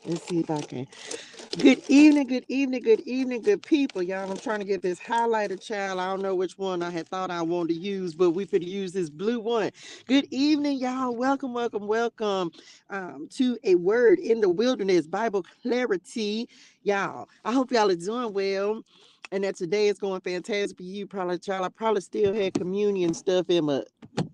Let's see if I can. Good evening, good evening, good evening, good people. Y'all, I'm trying to get this highlighter, child. I don't know which one I had thought I wanted to use, but we could use this blue one. Good evening, y'all. Welcome, welcome, welcome to A Word in the Wilderness Bible Clarity. Y'all, I hope y'all are doing well. And that today is going fantastic for you. Probably, child. I probably still had communion stuff in my.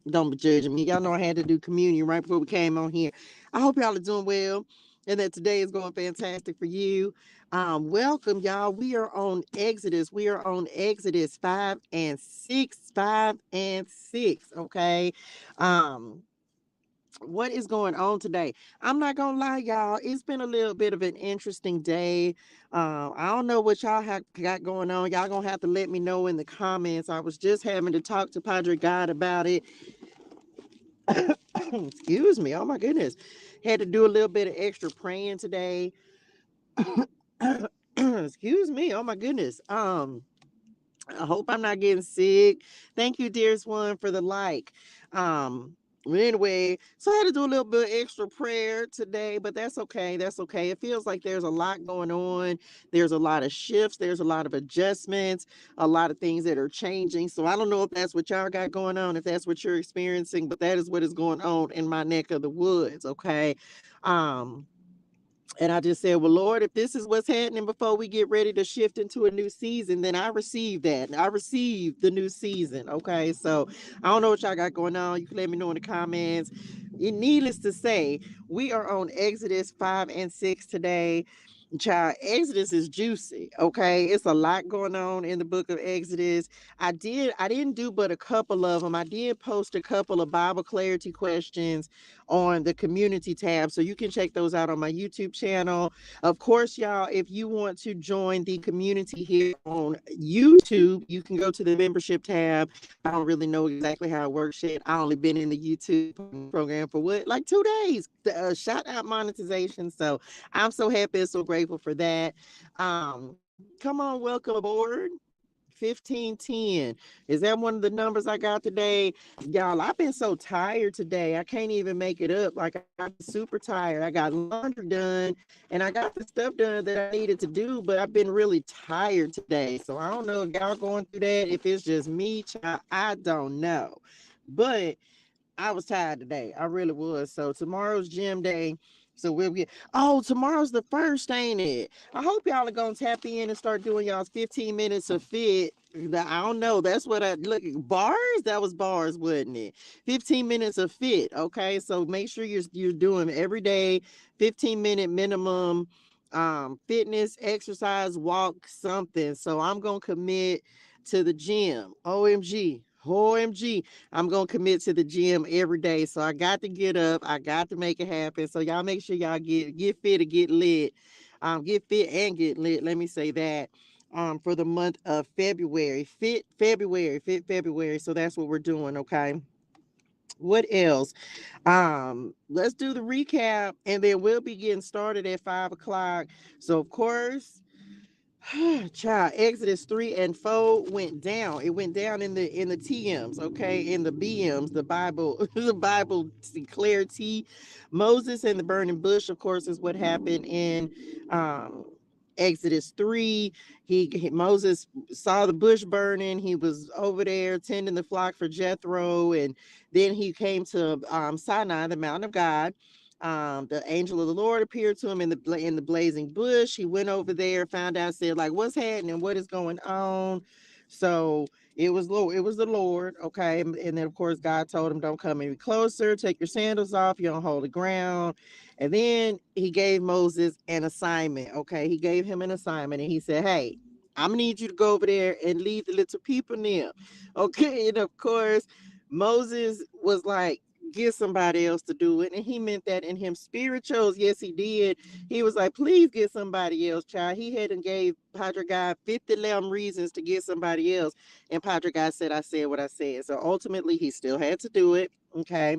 Don't be judging me. Y'all know I had to do communion right before we came on here. I hope y'all are doing well and that today is going fantastic for you. Welcome, y'all. We are on Exodus. We are on Exodus 5 and 6. 5 and 6. Okay. Um, what is going on today? I'm not gonna lie, y'all. It's been a little bit of an interesting day. I don't know what y'all have got going on. Y'all gonna have to let me know in the comments. I was just having to talk to Padre God about it. Excuse me. Oh my goodness. Had to do a little bit of extra praying today. Excuse me. Oh my goodness. I hope I'm not getting sick. Thank you, dearest one, for the like. Anyway, so I had to do a little bit extra prayer today, but that's okay. That's okay. It feels like there's a lot going on. There's a lot of shifts. There's a lot of adjustments, a lot of things that are changing. So I don't know if that's what y'all got going on, if that's what you're experiencing, but that is what is going on in my neck of the woods. Okay. Um, and I just said, well, Lord, if this is what's happening before we get ready to shift into a new season, then I receive that. I receive the new season. Okay. So I don't know what y'all got going on. You can let me know in the comments. Needless to say, we are on Exodus 5 and 6 today. Child, Exodus is juicy. Okay. It's a lot going on in the book of Exodus. I didn't do but a couple of them. I did post a couple of Bible clarity questions on the community tab. So you can check those out on my YouTube channel. Of course, y'all, if you want to join the community here on YouTube, you can go to the membership tab. I don't really know exactly how it works yet. I only been in the YouTube program for what, like 2 days. Shout out monetization. So I'm so happy and so grateful for that. Come on, welcome aboard. 1510. Is that one of the numbers I got today? Y'all, I've been so tired today. I can't even make it up. Like, I'm super tired. I got laundry done and I got the stuff done that I needed to do, but I've been really tired today. So I don't know if y'all going through that. If it's just me, child, I don't know. But I was tired today. I really was. So tomorrow's gym day. So we'll get. Oh, tomorrow's the first, ain't it? I hope y'all are gonna tap in and start doing y'all's 15 minutes of fit. I don't know. That's what I look bars. That was bars, wasn't it? 15 minutes of fit. Okay, so make sure you're doing every day, 15-minute minimum. Fitness, exercise, walk, something. So I'm gonna commit to the gym. OMG. OMG. I'm gonna commit to the gym every day. So I got to get up. I got to make it happen. So y'all make sure y'all get fit or get lit. Get fit and get lit. Let me say that. For the month of February. Fit February. So that's what we're doing, okay? What else? Let's do the recap and then we'll be getting started at 5 o'clock. So of course, child, Exodus 3 and 4 went down. It went down in the TEA-ems, okay, in the BMs, the Bible, the Bible ClariTEA. Moses and the burning bush, of course, is what happened in Exodus 3. Moses saw the bush burning. He was over there tending the flock for Jethro, and then he came to Sinai, the mountain of God. The angel of the Lord appeared to him in the blazing bush. He went over there, found out, said like, "What's happening? What is going on?" So it was the Lord, okay. And then of course God told him, "Don't come any closer. Take your sandals off. You're on holy ground." And then he gave Moses an assignment. Okay, he gave him an assignment, and he said, "Hey, I'm gonna need you to go over there and lead the little people now." Okay, and of course Moses was like, get somebody else to do it. And he meant that in him spirituals. Yes, he did. He was like, please get somebody else, child. He had and gave Padre God 50 reasons to get somebody else. And Padre God said, I said what I said. So ultimately, he still had to do it. Okay.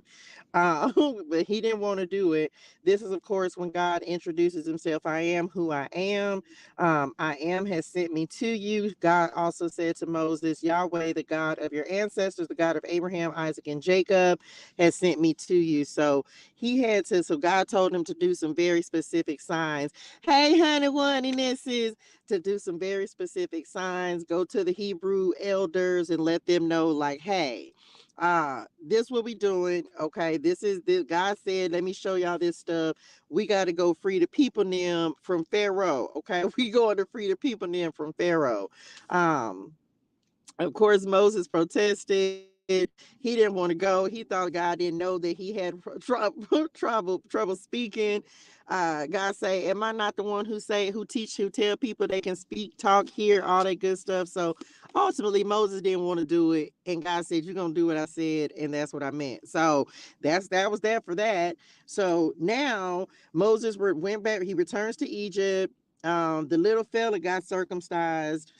But he didn't want to do it. This is, of course, when God introduces himself. I am who I am. I am has sent me to you. God also said to Moses, Yahweh, the God of your ancestors, the God of Abraham, Isaac, and Jacob, has sent me to you. So so God told him to do some very specific signs. Hey, honey, one, and this is to do some very specific signs. Go to the Hebrew elders and let them know, like, hey, this what we doing. Okay, this is this. God said, let me show y'all this stuff. We got to go free the people them from Pharaoh. Okay, we going to free the people them from Pharaoh. um of course, Moses protested. He didn't want to go. He thought God didn't know that he had trouble speaking. God say, "Am I not the one who teach, who tell people they can speak, talk, hear, all that good stuff?" So ultimately, Moses didn't want to do it, and God said, "You're gonna do what I said, and that's what I meant." So that was that for that. So now Moses went back. He returns to Egypt. The little fella got circumcised.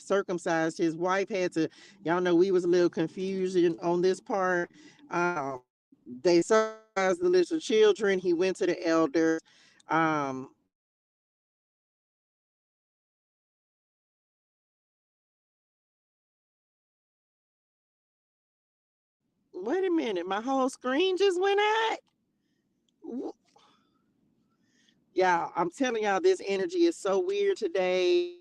His wife had to, y'all know, we was a little confusion on this part. They circumcised the little children. He went to the elders. um Wait a minute, my whole screen just went out. Yeah, I'm telling y'all, this energy is so weird today.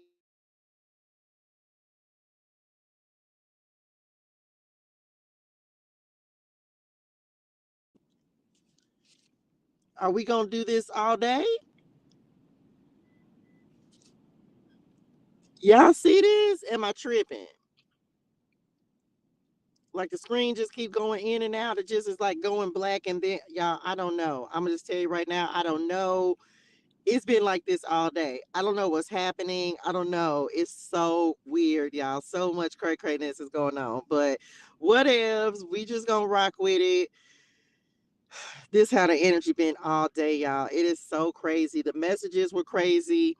Are we gonna do this all day? Y'all see this? Am I tripping? Like the screen just keep going in and out. It just is like going black, and then y'all, I don't know. I'm gonna just tell you right now, I don't know. It's been like this all day. I don't know what's happening. I don't know. It's so weird, y'all. So much craziness is going on. But what ifs? We just gonna rock with it. This how the energy been all day, y'all. It is so crazy. The messages were crazy.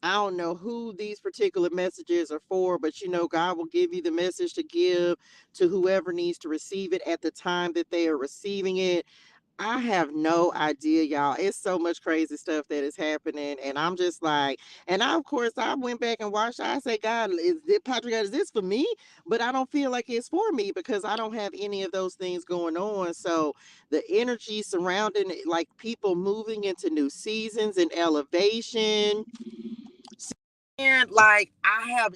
I don't know who these particular messages are for, but God will give you the message to give to whoever needs to receive it at the time that they are receiving it. I have no idea, y'all. It's so much crazy stuff that is happening, and I'm just like, and I, of course, I went back and watched. I say, God, Patrick, is this for me? But I don't feel like it's for me because I don't have any of those things going on. So the energy surrounding it, like people moving into new seasons and elevation, and like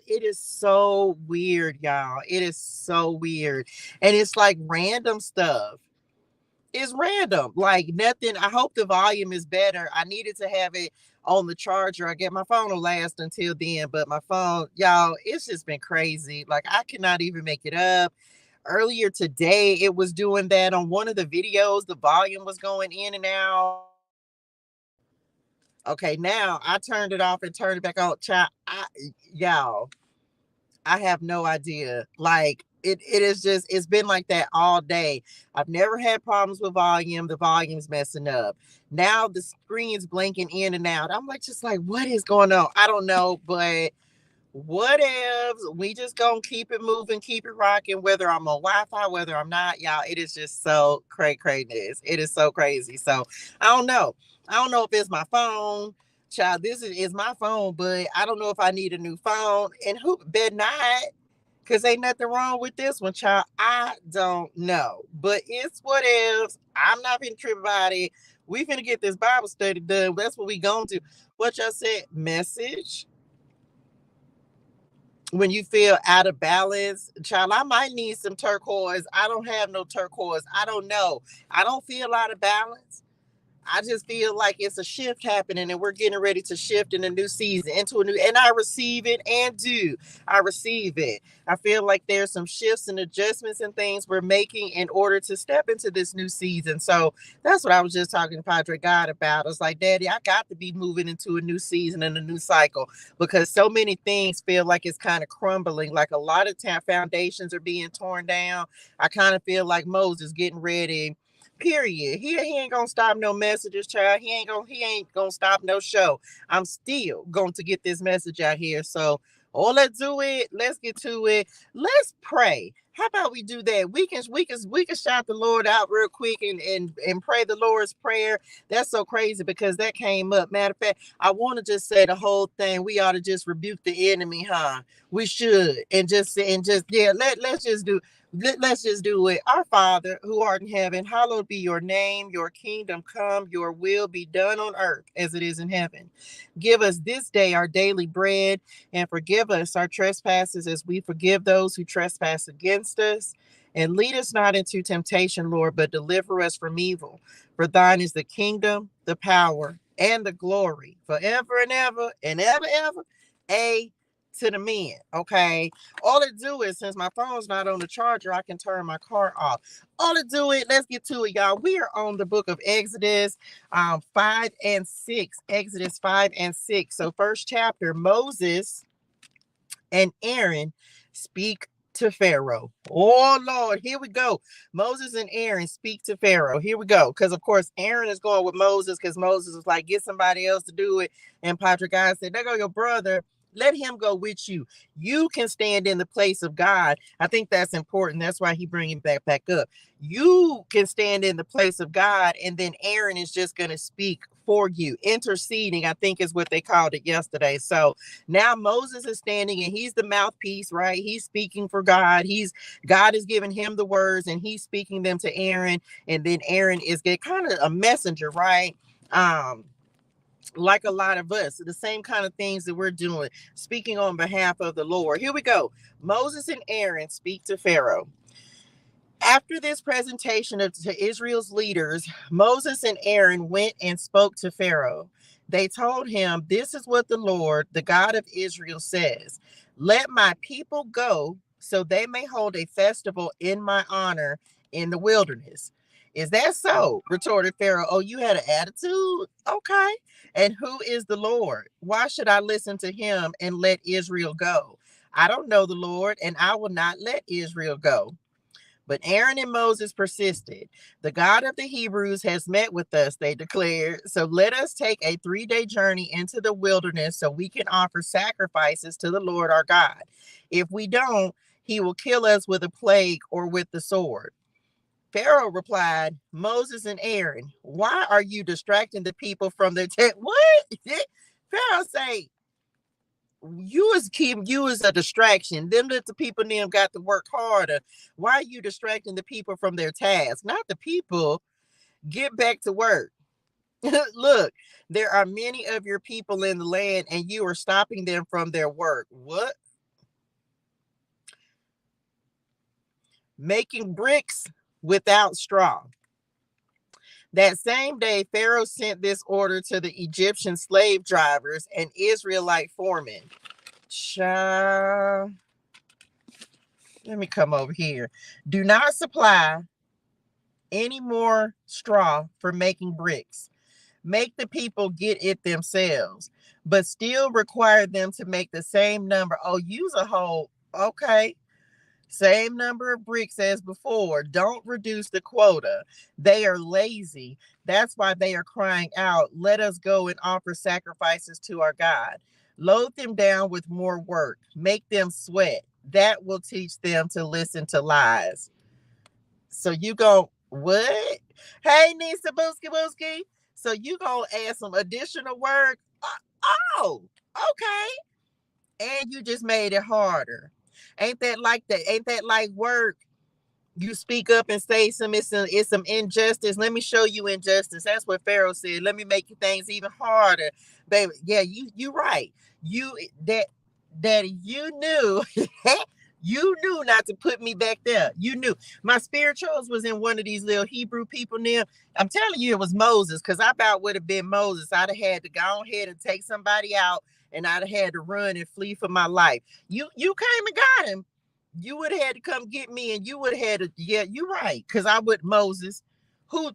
it is so weird, y'all. It is so weird, and it's like random stuff. It's random, like nothing. I hope the volume is better. I needed to have it on the charger. I get my phone will last until then, but my phone, y'all, it's just been crazy. Like I cannot even make it up. Earlier today, it was doing that on one of the videos. The volume was going in and out. Okay, now I turned it off and turned it back on. Child, y'all, I have no idea. Like it is just, it's been like that all day. I've never had problems with volume. The volume's messing up. Now the screen's blinking in and out. I'm like, just like, what is going on? I don't know, but what if we just gonna keep it moving, keep it rocking, whether I'm on Wi-Fi, whether I'm not, y'all. It is just so craziness. It is so crazy. So I don't know. I don't know if it's my phone. Child, this is my phone, but I don't know if I need a new phone. And who bet not? Cause ain't nothing wrong with this one, child. I don't know. But it's what else. I'm not finna trip about it. We finna get this Bible study done. That's what we going to. What y'all said, message. When you feel out of balance, child, I might need some turquoise. I don't have no turquoise. I don't know. I don't feel out of balance. I just feel like it's a shift happening and we're getting ready to shift in a new season, into a new, and I receive it and do. I receive it. I feel like there's some shifts and adjustments and things we're making in order to step into this new season. So that's what I was just talking to Padre God about. I was like, Daddy, I got to be moving into a new season and a new cycle because so many things feel like it's kind of crumbling. Like a lot of foundations are being torn down. I kind of feel like Moses getting ready. Period. He ain't gonna stop no messages, child. He ain't gonna stop no show. I'm still going to get this message out here. So let's do it. Let's get to it. Let's pray. How about we do that? We can shout the Lord out real quick and pray the Lord's prayer. That's so crazy because that came up. Matter of fact, I want to just say the whole thing. We ought to just rebuke the enemy, huh? We should. And just yeah, let's just do it. Our Father who art in heaven, hallowed be your name, your kingdom come, your will be done on earth as it is in heaven. Give us this day our daily bread, and forgive us our trespasses as we forgive those who trespass against us. And lead us not into temptation, Lord, but deliver us from evil. For thine is the kingdom, the power, and the glory forever and ever and ever, ever. A to the men. Okay. All it do is, since my phone's not on the charger, I can turn my car off. All it do is, let's get to it, y'all. We are on the book of Exodus 5 and 6. Exodus 5 and 6. So first chapter, Moses and Aaron speak to Pharaoh. Oh Lord, here we go. Moses and Aaron speak to Pharaoh. Here we go. Because of course Aaron is going with Moses because Moses was like, get somebody else to do it. And Patrick God said, there go your brother. Let him go with you. You can stand in the place of God. I think that's important. That's why he bring him back up. You can stand in the place of God, and then Aaron is just going to speak for you. Interceding, I think is what they called it yesterday. So now Moses is standing and he's the mouthpiece, right? He's speaking for God. God is giving him the words and he's speaking them to Aaron. And then Aaron is kind of a messenger, right? Like a lot of us, the same kind of things that we're doing, speaking on behalf of the Lord. Here we go. Moses and Aaron speak to Pharaoh. After this presentation to Israel's leaders, Moses and Aaron went and spoke to Pharaoh. They told him, this is what the Lord, the God of Israel, says. Let my people go so they may hold a festival in my honor in the wilderness. Is that so? Retorted Pharaoh. Oh, you had an attitude? Okay. And who is the Lord? Why should I listen to him and let Israel go? I don't know the Lord, and I will not let Israel go. But Aaron and Moses persisted. The God of the Hebrews has met with us, they declared. So let us take a 3-day journey into the wilderness so we can offer sacrifices to the Lord our God. If we don't, he will kill us with a plague or with the sword. Pharaoh replied, Moses and Aaron, why are you distracting the people from their What? Pharaoh say, you is a distraction. Them that the people them got to work harder. Why are you distracting the people from their task? Not the people. Get back to work. Look, there are many of your people in the land and you are stopping them from their work. What? Making bricks without straw. That same day, Pharaoh sent this order to the Egyptian slave drivers and Israelite foremen. Let me come over here. Do not supply any more straw for making bricks. Make the people get it themselves, but still require them to make the same number. Oh, use a whole, okay. Same number of bricks as before. Don't reduce the quota. They are lazy. That's why they are crying out, let us go and offer sacrifices to our God. Load them down with more work. Make them sweat. That will teach them to listen to lies. So you go, what? Hey, Nisa Booski Booski. So you gonna add some additional work? Oh, okay. And you just made it harder. Ain't that like that? Ain't that like work? You speak up and say it's some injustice. Let me show you injustice. That's what Pharaoh said. Let me make things even harder, baby. Yeah, you right. You that you knew. You knew not to put me back there. You knew my spirituals was in one of these little Hebrew people now. I'm telling you, it was Moses, because I about would have been Moses. I'd have had to go ahead and take somebody out, and I'd have had to run and flee for my life. You came and got him. You would have had to come get me, and you would have had to. Yeah, you're right, because I would Moses. Who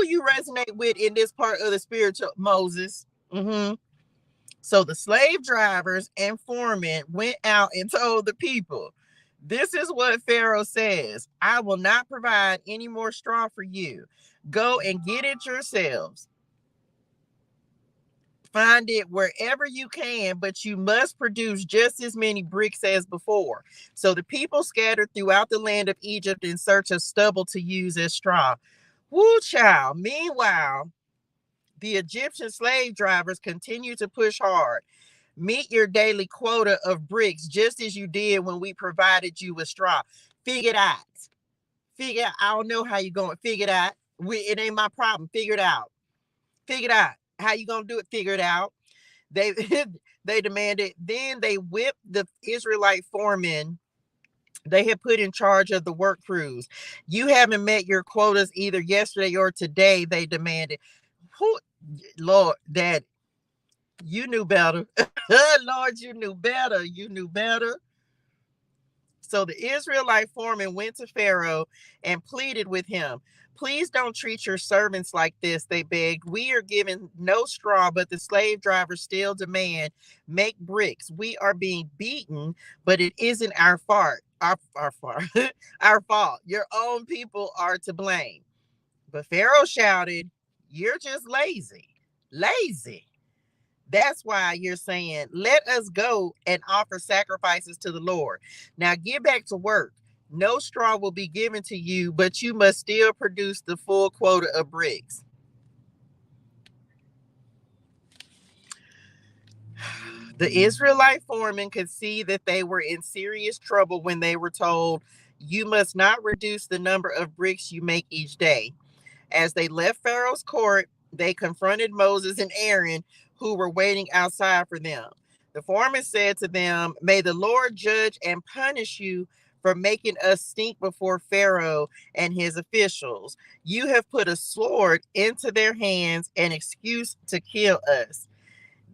you resonate with in this part of the spiritual Moses? Mm-hmm. So the slave drivers and foremen went out and told the people, this is what Pharaoh says. I will not provide any more straw for you. Go and get it yourselves. Find it wherever you can, but you must produce just as many bricks as before. So the people scattered throughout the land of Egypt in search of stubble to use as straw. Woo, child. Meanwhile, the Egyptian slave drivers continue to push hard. Meet your daily quota of bricks just as you did when we provided you with straw. Figure it out. Figure out. I don't know how you're going to figure it out. It ain't my problem. Figure it out. Figure it out. How you going to do it? Figure it out. They they demanded. Then they whipped the Israelite foremen they had put in charge of the work crews. You haven't met your quotas either yesterday or today, they demanded. Who, Lord, Dad, you knew better. Lord, you knew better. You knew better. So the Israelite foreman went to Pharaoh and pleaded with him. Please don't treat your servants like this, they begged. We are given no straw, but the slave drivers still demand make bricks. We are being beaten, but it isn't our fault. Our fault. Our fault. Your own people are to blame. But Pharaoh shouted, you're just lazy. Lazy. That's why you're saying, let us go and offer sacrifices to the Lord. Now get back to work. No straw will be given to you, but you must still produce the full quota of bricks. The Israelite foremen could see that they were in serious trouble when they were told, you must not reduce the number of bricks you make each day. As they left Pharaoh's court, they confronted Moses and Aaron, who were waiting outside for them. The foreman said to them, may the Lord judge and punish you for making us stink before Pharaoh and his officials. You have put a sword into their hands, an excuse to kill us.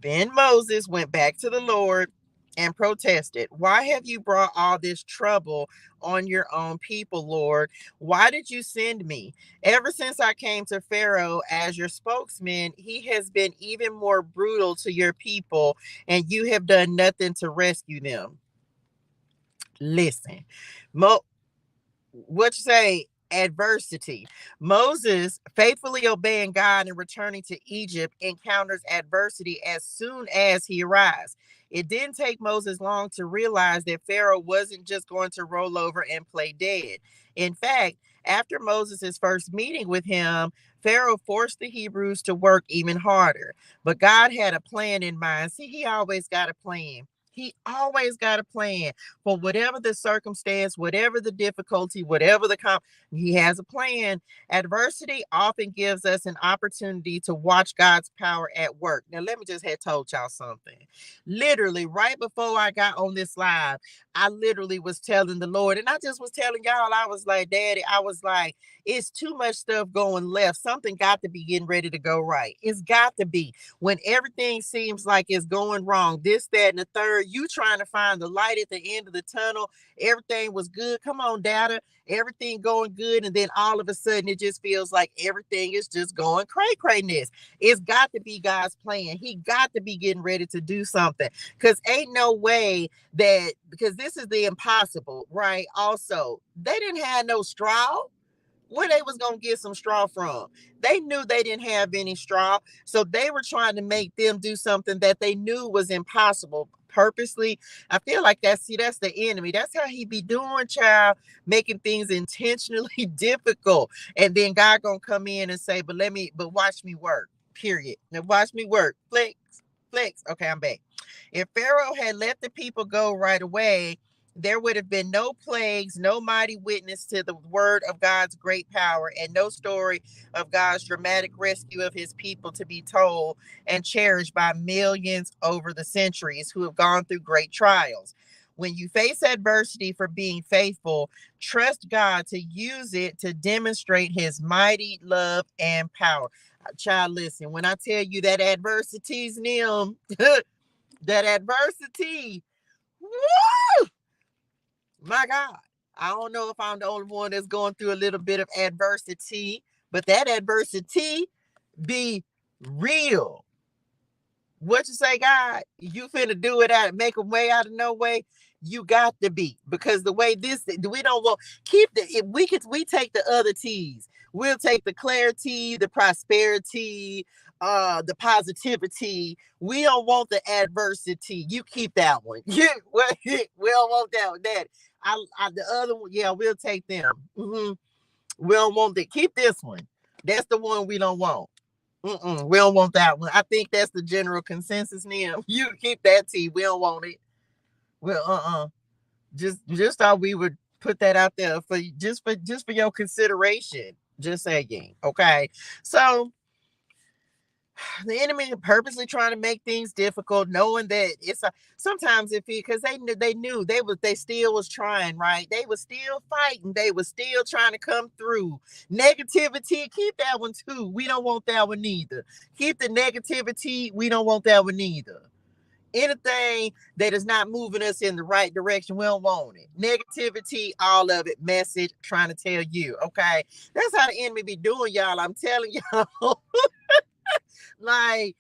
Then Moses went back to the Lord and protested, why have you brought all this trouble on your own people, Lord? Why did you send me? Ever since I came to Pharaoh as your spokesman, he has been even more brutal to your people, and you have done nothing to rescue them. Listen, what you say? Adversity. Moses, faithfully obeying God and returning to Egypt, encounters adversity as soon as he arrives. It didn't take Moses long to realize that Pharaoh wasn't just going to roll over and play dead. In fact, after Moses' first meeting with him, Pharaoh forced the Hebrews to work even harder. But God had a plan in mind. See, he always got a plan. He always got a plan for whatever the circumstance, whatever the difficulty, whatever he has a plan. Adversity often gives us an opportunity to watch God's power at work. Now, let me just have told y'all something. Literally, right before I got on this live, I literally was telling the Lord, and I just was telling y'all, I was like, Daddy, I was like, it's too much stuff going left. Something got to be getting ready to go right. It's got to be. When everything seems like it's going wrong, this, that, and the third, you trying to find the light at the end of the tunnel. Everything was good. Come on, data. Everything going good. And then all of a sudden, it just feels like everything is just going cray-crayness. It's got to be God's plan. He got to be getting ready to do something. Because ain't no way that, because this is the impossible, right? Also, they didn't have no straw. Where they was going to get some straw from? They knew they didn't have any straw, so they were trying to make them do something that they knew was impossible purposely. I feel like that's the enemy. That's how he be doing, child, making things intentionally difficult. And then God gonna come in and say, but watch me work, period. Now watch me work. Flex. Okay, I'm back. If Pharaoh had let the people go right away, there would have been no plagues, no mighty witness to the word of God's great power, and no story of God's dramatic rescue of his people to be told and cherished by millions over the centuries who have gone through great trials. When you face adversity for being faithful, trust God to use it to demonstrate his mighty love and power. Child, listen, when I tell you that adversity's them, that adversity, woo! My God, I don't know if I'm the only one that's going through a little bit of adversity, but that adversity be real. What you say, God? You finna do it out, make a way out of no way. You got to be, because the way this, we don't want keep the. If we take the other T's, we'll take the ClariTEA, the prosperity, the positivity. We don't want the adversity. You keep that one. We don't want that one. That the other one, yeah, we'll take them. We don't want that. Keep this one. That's the one we don't want. We don't want that one. I think that's the general consensus, Nim. You keep that T. We don't want it. Well, just thought we would put that out there for your consideration. Just saying. Okay. So the enemy purposely trying to make things difficult, knowing that sometimes because they still was trying, right? They were still fighting, they were still trying to come through. Negativity, keep that one too. We don't want that one neither. Keep the negativity. We don't want that one neither. Anything that is not moving us in the right direction, we don't want it. Negativity, all of it, message trying to tell you. Okay, that's how the enemy be doing, y'all. I'm telling y'all. Like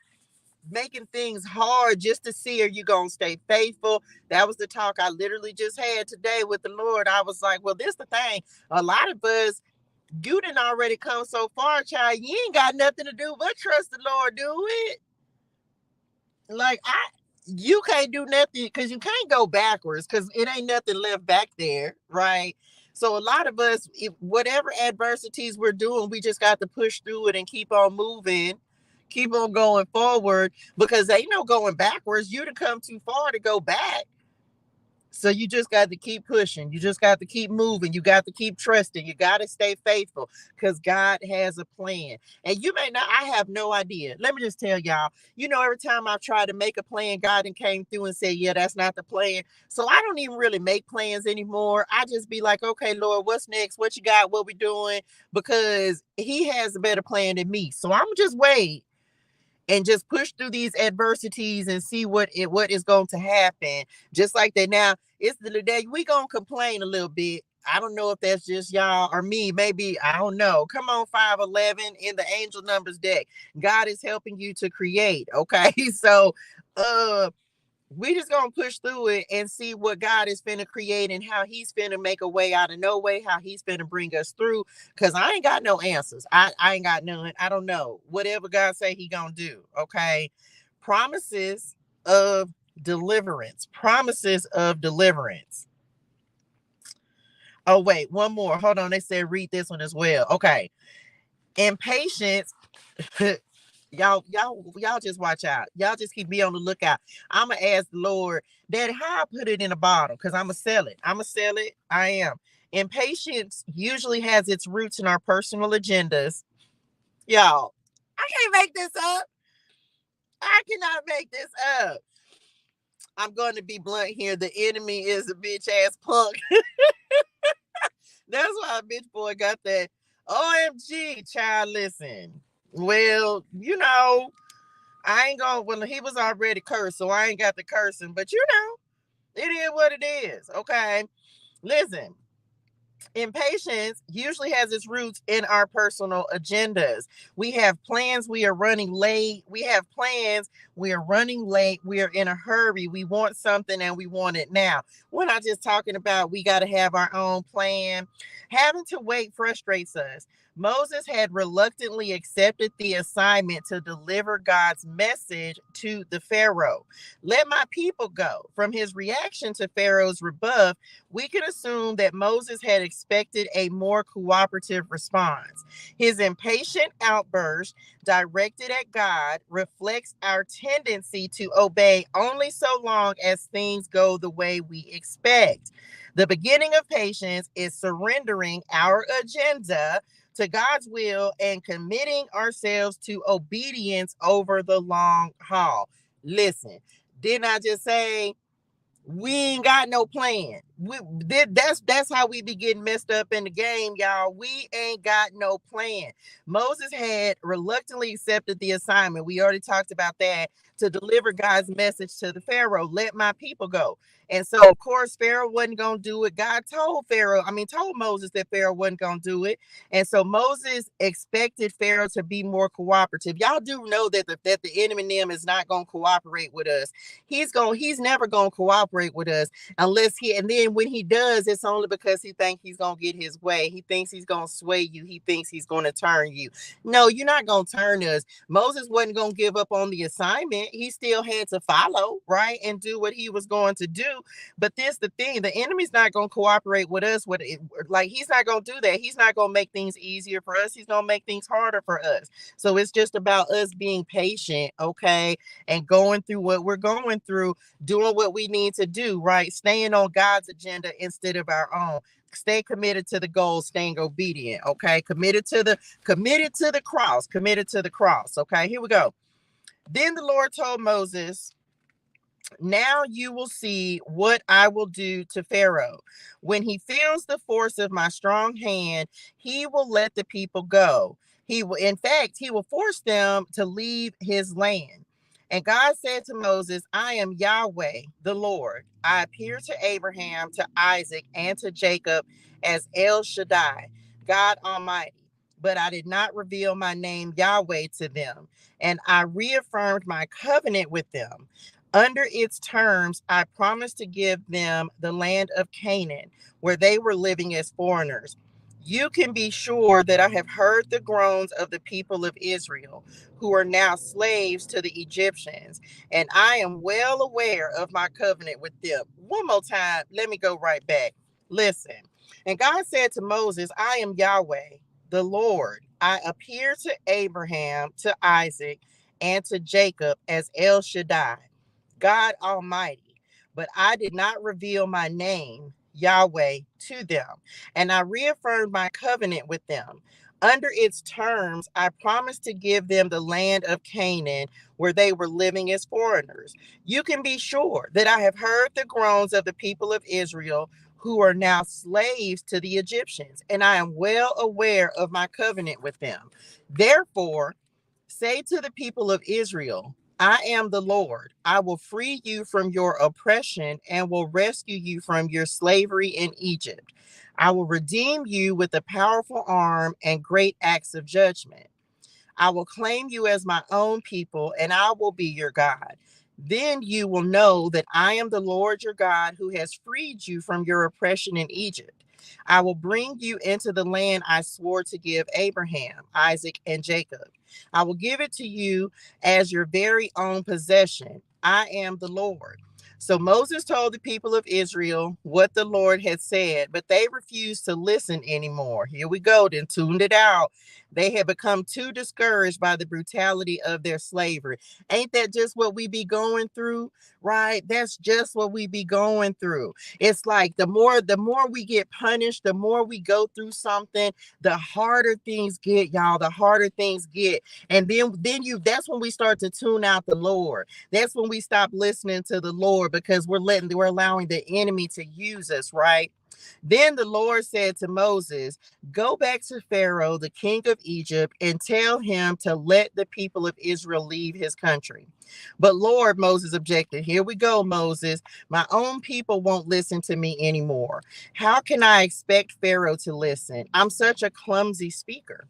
making things hard just to see, are you gonna stay faithful? That was the talk I literally just had today with the Lord. I was like, well, this the thing. A lot of us, you didn't already come so far, child. You ain't got nothing to do but trust the Lord. Do it. Like you can't do nothing because you can't go backwards because it ain't nothing left back there, right? So a lot of us, whatever adversities we're doing, we just got to push through it and keep on moving. Keep on going forward because ain't no going backwards. You done come too far to go back. So you just got to keep pushing. You just got to keep moving. You got to keep trusting. You got to stay faithful because God has a plan. And you may not, I have no idea. Let me just tell y'all, every time I've tried to make a plan, God came through and said, yeah, that's not the plan. So I don't even really make plans anymore. I just be like, okay, Lord, what's next? What you got? What we doing? Because he has a better plan than me. So I'm just wait and just push through these adversities and see what is going to happen. Just like that. Now it's the day we gonna complain a little bit. I don't know if that's just y'all or me. Maybe, I don't know. Come on, 511 in the angel numbers deck. God is helping you to create. Okay. So we just gonna push through it and see what God is finna create and how he's finna make a way out of no way, how he's finna bring us through. Cause I ain't got no answers. I ain't got none. I don't know. Whatever God say he gonna do. Okay. Promises of deliverance. Promises of deliverance. Oh, wait, one more. Hold on. They said read this one as well. Okay. Impatience. y'all just watch out. Y'all just keep me on the lookout. I'ma ask the Lord, Daddy, how I put it in a bottle? Because I'ma sell it. I am. Impatience usually has its roots in our personal agendas. Y'all, I can't make this up. I cannot make this up. I'm going to be blunt here. The enemy is a bitch ass punk. That's why bitch boy got that OMG child. Listen, well, I ain't gonna, well, he was already cursed, so I ain't got the cursing, but it is what it is. Okay. Listen, impatience usually has its roots in our personal agendas. We have plans, we are running late. We have plans, we are running late. We are in a hurry. We want something and we want it now. We're not just talking about we got to have our own plan. Having to wait frustrates us. Moses had reluctantly accepted the assignment to deliver God's message to the Pharaoh. Let my people go. From his reaction to Pharaoh's rebuff, we can assume that Moses had expected a more cooperative response. His impatient outburst, directed at God, reflects our tendency to obey only so long as things go the way we expect. The beginning of patience is surrendering our agenda to God's will and committing ourselves to obedience over the long haul. Listen, didn't I just say we ain't got no plan? That's how we be getting messed up in the game, y'all. We ain't got no plan. Moses had reluctantly accepted the assignment. We already talked about that. to deliver God's message to the Pharaoh, let my people go. And so, of course, Pharaoh wasn't going to do it. God told Moses that Pharaoh wasn't going to do it. And so Moses expected Pharaoh to be more cooperative. Y'all do know that the enemy is not going to cooperate with us. He's never going to cooperate with us and then when he does, it's only because he thinks he's going to get his way. He thinks he's going to sway you. He thinks he's going to turn you. No, you're not going to turn us. Moses wasn't going to give up on the assignment. He still had to follow, right, and do what he was going to do. But this the thing, the enemy's not going to cooperate with us. He's not going to do that. He's not going to make things easier for us. He's going to make things harder for us. So it's just about us being patient, okay, and going through what we're going through, doing what we need to do, right? Staying on God's agenda instead of our own. Stay committed to the goal, staying obedient, okay? Committed to the cross, okay? Here we go. Then the Lord told Moses, now you will see what I will do to Pharaoh. When he feels the force of my strong hand, he will let the people go. He will force them to leave his land. And God said to Moses, I am Yahweh, the Lord. I appeared to Abraham, to Isaac, and to Jacob as El Shaddai, God Almighty. But I did not reveal my name Yahweh to them, and I reaffirmed my covenant with them. Under its terms, I promised to give them the land of Canaan, where they were living as foreigners. You can be sure that I have heard the groans of the people of Israel, who are now slaves to the Egyptians, and I am well aware of my covenant with them. One more time, let me go right back. Listen. And God said to Moses, I am Yahweh, the Lord. I appeared to Abraham, to Isaac, and to Jacob as El Shaddai, God Almighty, but I did not reveal my name, Yahweh, to them, and I reaffirmed my covenant with them. Under its terms, I promised to give them the land of Canaan, where they were living as foreigners. You can be sure that I have heard the groans of the people of Israel, who are now slaves to the Egyptians, and I am well aware of my covenant with them. Therefore, say to the people of Israel, I am the Lord. I will free you from your oppression and will rescue you from your slavery in Egypt. I will redeem you with a powerful arm and great acts of judgment. I will claim you as my own people, and I will be your God. Then you will know that I am the Lord your God, who has freed you from your oppression in Egypt. I will bring you into the land I swore to give Abraham, Isaac, and Jacob. I will give it to you as your very own possession. I am the Lord. So Moses told the people of Israel what the Lord had said, but they refused to listen anymore. Here we go, then tuned it out. They had become too discouraged by the brutality of their slavery. Ain't that just what we be going through, right? That's just what we be going through. It's like the more we get punished, the more we go through something, the harder things get, y'all. The harder things get. And then that's when we start to tune out the Lord. That's when we stop listening to the Lord, because we're allowing the enemy to use us, right? Then the Lord said to Moses, go back to Pharaoh, the king of Egypt, and tell him to let the people of Israel leave his country. But Lord, Moses objected. Here we go, Moses. My own people won't listen to me anymore. How can I expect Pharaoh to listen? I'm such a clumsy speaker.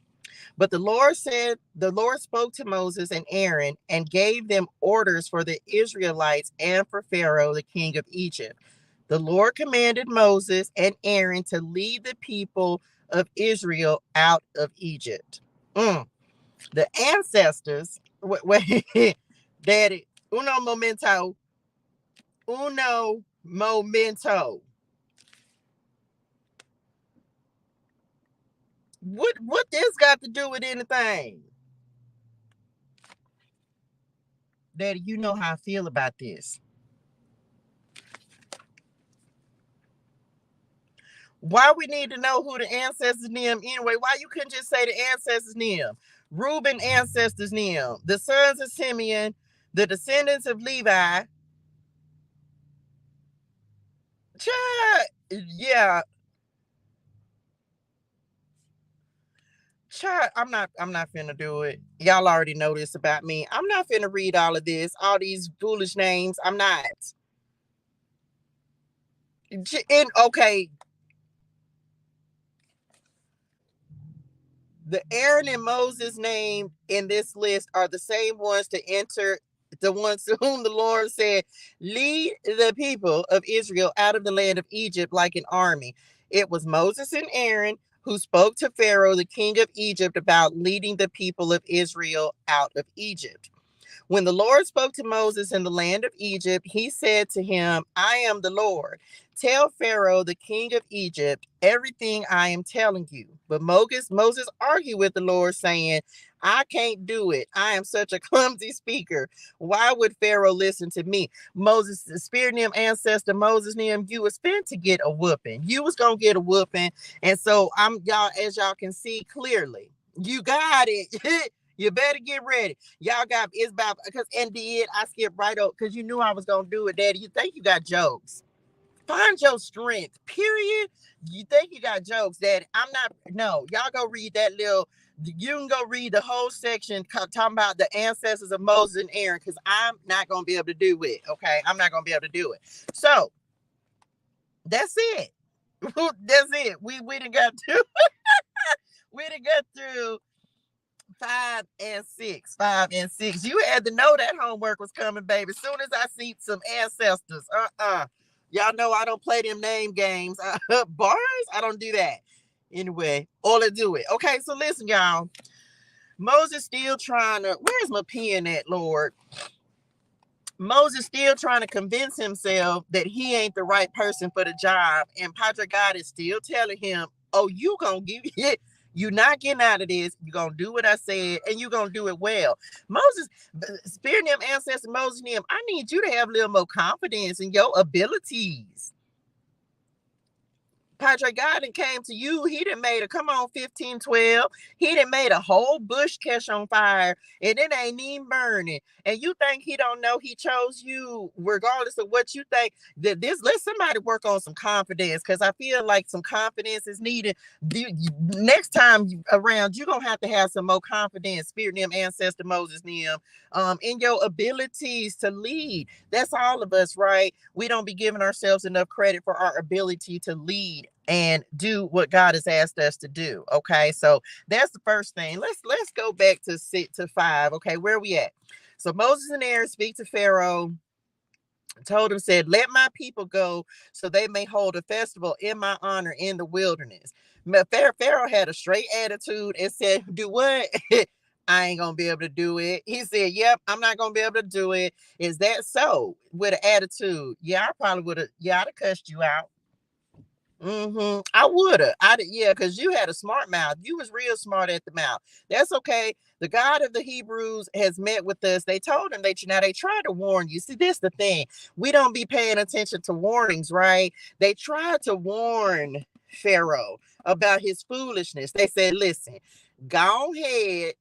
But the Lord spoke to Moses and Aaron and gave them orders for the Israelites and for Pharaoh, the king of Egypt. The Lord commanded Moses and Aaron to lead the people of Israel out of Egypt. The ancestors, wait, daddy, uno momento. What this got to do with anything? Daddy, you know how I feel about this. Why we need to know who the ancestors name anyway? Why you couldn't just say the ancestors name? Reuben ancestors name, the sons of Simeon, the descendants of Levi. Child, yeah, Child, I'm not finna do it. Y'all already know this about me. I'm not finna read all of this, all these foolish names. I'm not. And okay, the Aaron and Moses name in this list are the same ones to enter, the ones to whom the Lord said, lead the people of Israel out of the land of Egypt like an army. It was Moses and Aaron who spoke to Pharaoh, the king of Egypt, about leading the people of Israel out of Egypt. When the Lord spoke to Moses in the land of Egypt, he said to him, I am the Lord. Tell Pharaoh, the king of Egypt, everything I am telling you. But Moses argued with the Lord, saying, I can't do it. I am such a clumsy speaker. Why would Pharaoh listen to me? Moses, the spirit them ancestor Moses them, you was fin to get a whooping. You was gonna get a whooping. And so y'all, as y'all can see clearly, you got it. You better get ready. Y'all got it's about because indeed I skipped right up because you knew I was gonna do it, Daddy. You think you got jokes? Find your strength. Period. You think you got jokes, Daddy? I'm not. No, y'all go read that little. You can go read the whole section talking about the ancestors of Moses and Aaron because I'm not gonna be able to do it. Okay, I'm not gonna be able to do it. So that's it. That's it. We didn't got to. We didn't get through 5 and 6. 5 and 6. You had to know that homework was coming, baby. As soon as I see some ancestors, y'all know I don't play them name games. Bars, I don't do that. Anyway, all I do it. Okay, so listen, y'all. Moses still trying to. Where's my pen at, Lord? Moses still trying to convince himself that he ain't the right person for the job, and Padre God is still telling him, "Oh, you gonna give it." You're not getting out of this. You're going to do what I said, and you're going to do it well. Moses, spirit them ancestor Moses them, I need you to have a little more confidence in your abilities. Padre God came to you. He done made a, come on, 1512. He done made a whole bush catch on fire, and it ain't even burning. And you think he don't know he chose you, regardless of what you think. That this, let somebody work on some confidence, because I feel like some confidence is needed. Next time around, you're gonna have to have some more confidence, spirit them ancestor Moses them, in your abilities to lead. That's all of us, right? We don't be giving ourselves enough credit for our ability to lead and do what God has asked us to do. Okay, so that's the first thing. Let's go back to 6 to 5. Okay, where are we at? So Moses and Aaron speak to Pharaoh, told him, said, let my people go so they may hold a festival in my honor in the wilderness. Pharaoh had a straight attitude and said, do what? I ain't gonna be able to do it. He said, yep, I'm not gonna be able to do it. Is that so? With an attitude? Yeah, I probably would have. Yeah, I'd have cussed you out. I would have. Yeah, because you had a smart mouth. You was real smart at the mouth. That's okay. The God of the Hebrews has met with us. They told him they tried to warn you. See, this the thing. We don't be paying attention to warnings, right? They tried to warn Pharaoh about his foolishness. They said, listen, go ahead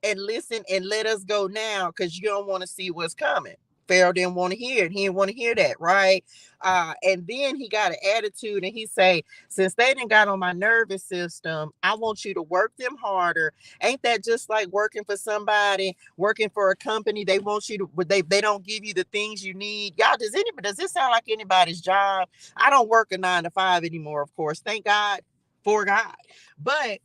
and listen and let us go now because you don't want to see what's coming. Pharaoh didn't want to hear it. He didn't want to hear that, right? And then he got an attitude and he say, since they didn't got on my nervous system, I want you to work them harder. Ain't that just like working for somebody, working for a company? They want you to, they don't give you the things you need. Y'all, does this sound like anybody's job? I don't work a 9 to 5 anymore, of course. Thank God for God. But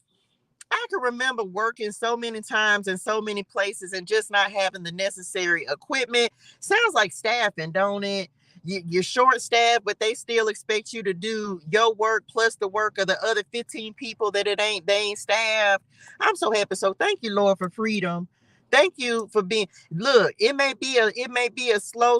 I can remember working so many times in so many places and just not having the necessary equipment. Sounds like staffing, don't it? You're short staffed, but they still expect you to do your work plus the work of the other 15 people that they ain't staffed. I'm so happy. So thank you, Lord, for freedom. Thank you for being. Look, it may be a slow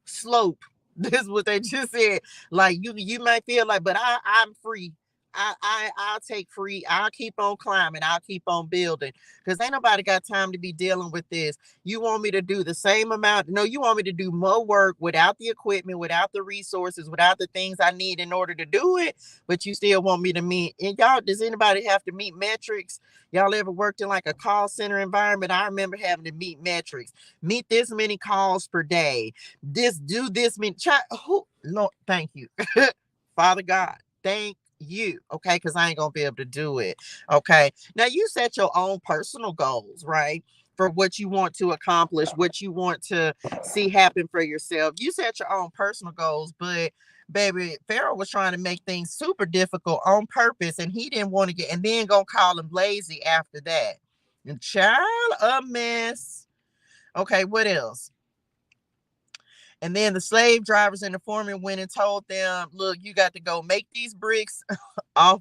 slope. This is what they just said. Like you might feel like, but I'm free. I'll take free. I'll keep on climbing. I'll keep on building because ain't nobody got time to be dealing with this. You want me to do the same amount? No, you want me to do more work without the equipment, without the resources, without the things I need in order to do it. But you still want me to meet. And y'all, does anybody have to meet metrics? Y'all ever worked in like a call center environment? I remember having to meet metrics. Meet this many calls per day. Do this many. No, thank you, Father God. Thank you, okay? Because I ain't gonna be able to do it. Okay. Now you set your own personal goals, right? For what you want to accomplish, what you want to see happen for yourself. You set your own personal goals, but baby, Pharaoh was trying to make things super difficult on purpose, and he didn't want to get, and then gonna call him lazy after that. And child, a mess. Okay, what else? And then the slave drivers and the foreman went and told them, look, you got to go make these bricks off,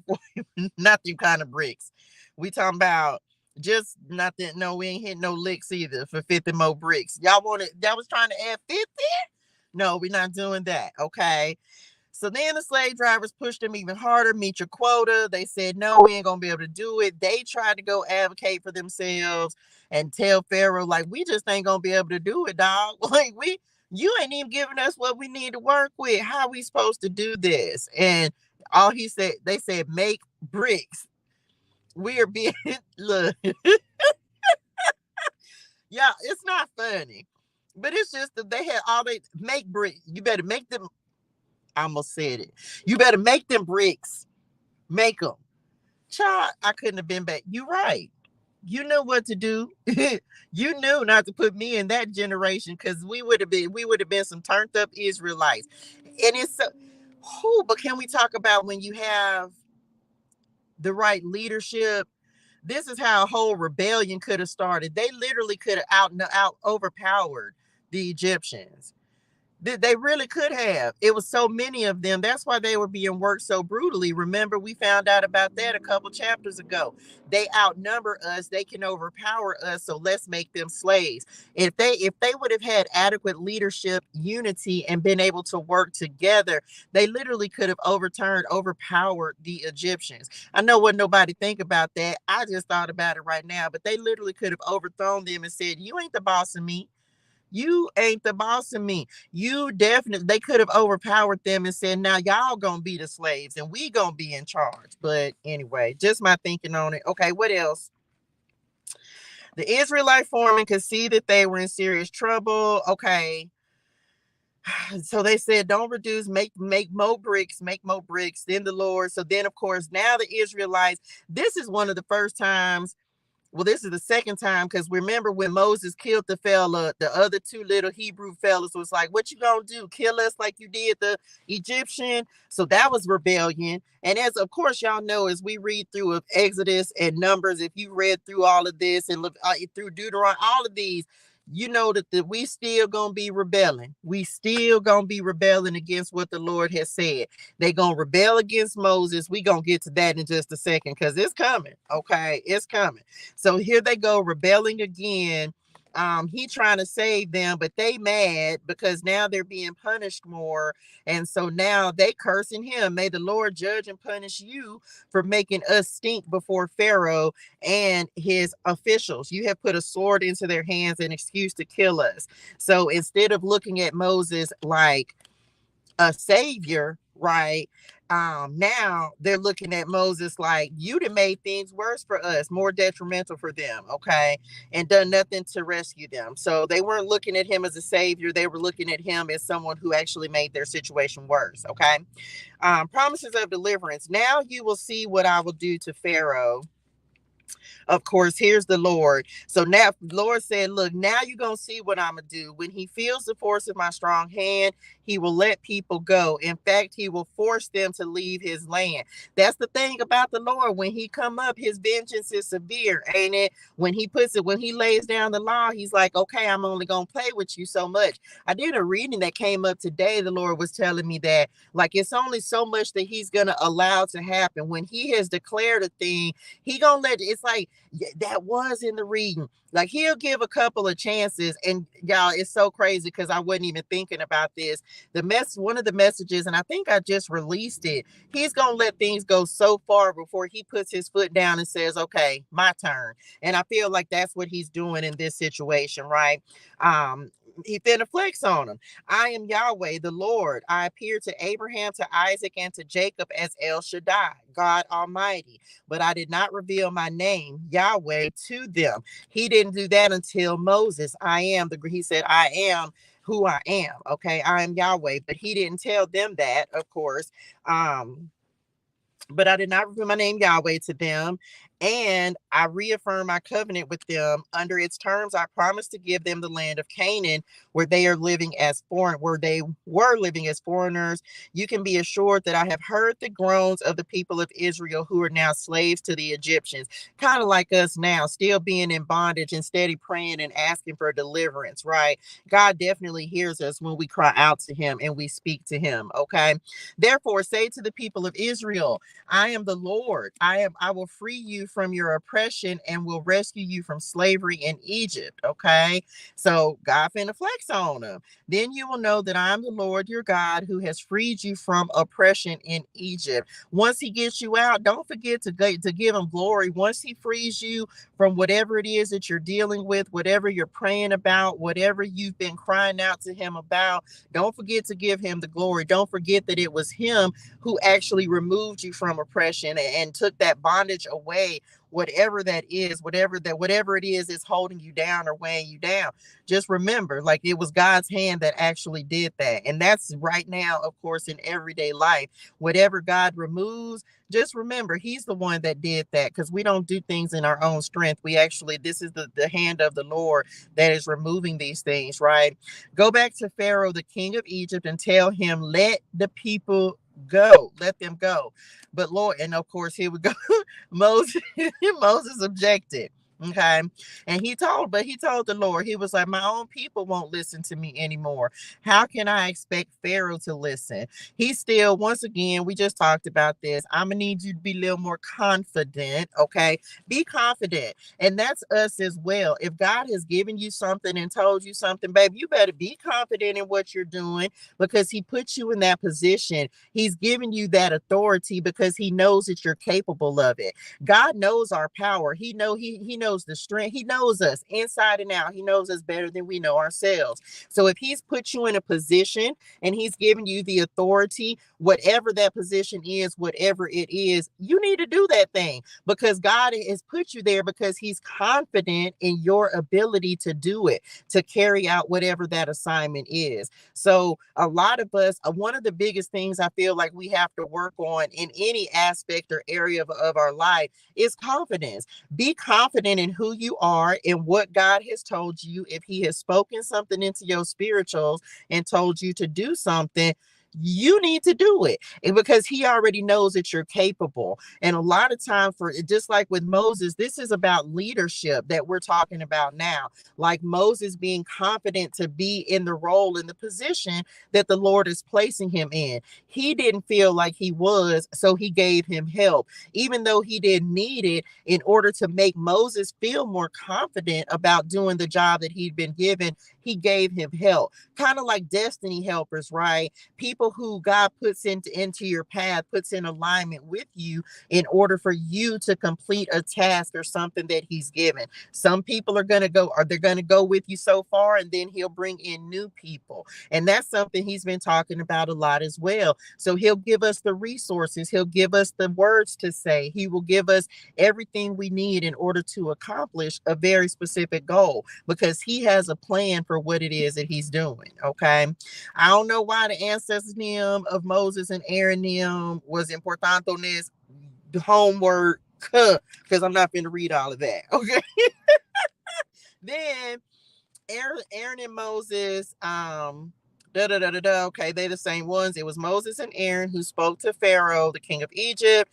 not them kind of bricks. We talking about just nothing. No, we ain't hitting no licks either for 50 more bricks. Y'all wanted, that was trying to add 50? No, we're not doing that. Okay. So then the slave drivers pushed them even harder, meet your quota. They said, no, we ain't going to be able to do it. They tried to go advocate for themselves and tell Pharaoh, like, we just ain't going to be able to do it, dog. Like, you ain't even giving us what we need to work with. How are we supposed to do this? And all he said, they said, make bricks. We are being, look, yeah, it's not funny. But it's just that they had all they make bricks. You better make them. I almost said it. You better make them bricks. Make them. Child, I couldn't have been back. You right. You knew what to do. You knew not to put me in that generation because we would have been some turned up Israelites. And it's so but can we talk about when you have the right leadership? This is how a whole rebellion could have started. They literally could have out overpowered the Egyptians. They really could have. It was so many of them. That's why they were being worked so brutally. Remember, we found out about that a couple chapters ago. They outnumber us. They can overpower us. So let's make them slaves. If they would have had adequate leadership, unity, and been able to work together, they literally could have overpowered the Egyptians. I know what nobody think about that. I just thought about it right now. But they literally could have overthrown them and said, "You ain't the boss of me. You ain't the boss of me." You definitely, they could have overpowered them and said, now y'all gonna be the slaves and we gonna be in charge. But anyway, just my thinking on it. Okay, what else? The Israelite foreman could see that they were in serious trouble. Okay. So they said, don't reduce, make more bricks, make more bricks. Then the Lord. So then, of course, now the Israelites, this is one of the first times. Well, this is the second time because remember when Moses killed the fella, the other two little Hebrew fellas was like, "What you gonna do? Kill us like you did the Egyptian?" So that was rebellion. And as of course y'all know, as we read through of Exodus and Numbers, if you read through all of this and look through Deuteronomy, all of these, you know that we still gonna be rebelling. We still gonna be rebelling against what the Lord has said. They gonna rebel against Moses. We gonna get to that in just a second because it's coming. Okay, it's coming. So here they go rebelling again. He trying to save them, but they mad because now they're being punished more. And so now they cursing him. May the Lord judge and punish you for making us stink before Pharaoh and his officials. You have put a sword into their hands, an excuse to kill us. So instead of looking at Moses like a savior, right? Now they're looking at Moses like you done made things worse for us, more detrimental for them, okay, and done nothing to rescue them. So they weren't looking at him as a savior; they were looking at him as someone who actually made their situation worse. Okay, promises of deliverance. Now you will see what I will do to Pharaoh. Of course, here's the Lord. So now the Lord said, look, now you're going to see what I'm going to do. When he feels the force of my strong hand, he will let people go. In fact, he will force them to leave his land. That's the thing about the Lord. When he come up, his vengeance is severe, ain't it? When he lays down the law, he's like, okay, I'm only going to play with you so much. I did a reading that came up today. The Lord was telling me that, like, it's only so much that he's going to allow to happen. When he has declared a thing, he gonna let it's like that was in the reading. Like he'll give a couple of chances, and y'all, it's so crazy because I wasn't even thinking about this. One of the messages, and I think I just released it. He's gonna let things go so far before he puts his foot down and says, "Okay, my turn." And I feel like that's what he's doing in this situation, right? He finna flex on him. I am Yahweh, the Lord. I appeared to Abraham, to Isaac, and to Jacob as El Shaddai, God Almighty. But I did not reveal my name, Yahweh, to them. He didn't do that until Moses. He said, I am who I am. Okay, I am Yahweh. But he didn't tell them that, of course. But I did not reveal my name Yahweh to them. And I reaffirm my covenant with them. Under its terms, I promised to give them the land of Canaan, where they are living as where they were living as foreigners. You can be assured that I have heard the groans of the people of Israel who are now slaves to the Egyptians, kind of like us now, still being in bondage and steady praying and asking for deliverance, right? God definitely hears us when we cry out to him and we speak to him, okay? Therefore, say to the people of Israel, I am the Lord. I will free you from your oppression and will rescue you from slavery in Egypt. Okay. So God finna flex on them. Then you will know that I am the Lord your God who has freed you from oppression in Egypt. Once he gets you out, don't forget to give him glory. Once he frees you from whatever it is that you're dealing with, whatever you're praying about, whatever you've been crying out to him about, don't forget to give him the glory. Don't forget that it was him who actually removed you from oppression and took that bondage away, whatever that is, whatever it is holding you down or weighing you down. Just remember, like, it was God's hand that actually did that. And that's right now, of course, in everyday life. Whatever God removes, just remember he's the one that did that, because we don't do things in our own strength. We actually, this is the hand of the Lord that is removing these things, right? Go back to Pharaoh, the king of Egypt, and tell him, let the people go, let them go. But Lord, and of course, here we go. Moses, Moses objected. Okay. And he told the Lord, he was like, my own people won't listen to me anymore. How can I expect Pharaoh to listen? He still, once again, we just talked about this. I'm going to need you to be a little more confident. Okay. Be confident. And that's us as well. If God has given you something and told you something, babe, you better be confident in what you're doing, because he put you in that position. He's giving you that authority because he knows that you're capable of it. God knows our power. He knows the strength. He knows us inside and out. He knows us better than we know ourselves. So if he's put you in a position and he's given you the authority, whatever that position is, whatever it is, you need to do that thing, because God has put you there because he's confident in your ability to do it, to carry out whatever that assignment is. So a lot of us, one of the biggest things I feel like we have to work on in any aspect or area of our life is confidence. Be confident in who you are and what God has told you. If he has spoken something into your spirituals and told you to do something, you need to do it, and because he already knows that you're capable. And a lot of time, for just like with Moses, this is about leadership that we're talking about now. Like Moses being confident to be in the role, in the position that the Lord is placing him in. He didn't feel like he was, so he gave him help, even though he didn't need it, in order to make Moses feel more confident about doing the job that he'd been given. He gave him help, kind of like destiny helpers, right? People who God puts into your path, puts in alignment with you in order for you to complete a task or something that he's given. Some people are going to go, or they're going to go with you so far, and then he'll bring in new people. And that's something he's been talking about a lot as well. So he'll give us the resources, he'll give us the words to say, he will give us everything we need in order to accomplish a very specific goal, because he has a plan for what it is that he's doing. Okay. I don't know why the ancestors name of Moses and Aaron name was important on this homework, because I'm not going to read all of that. Okay. Then Aaron and Moses, okay, they the same ones. It was Moses and Aaron who spoke to Pharaoh, the king of Egypt.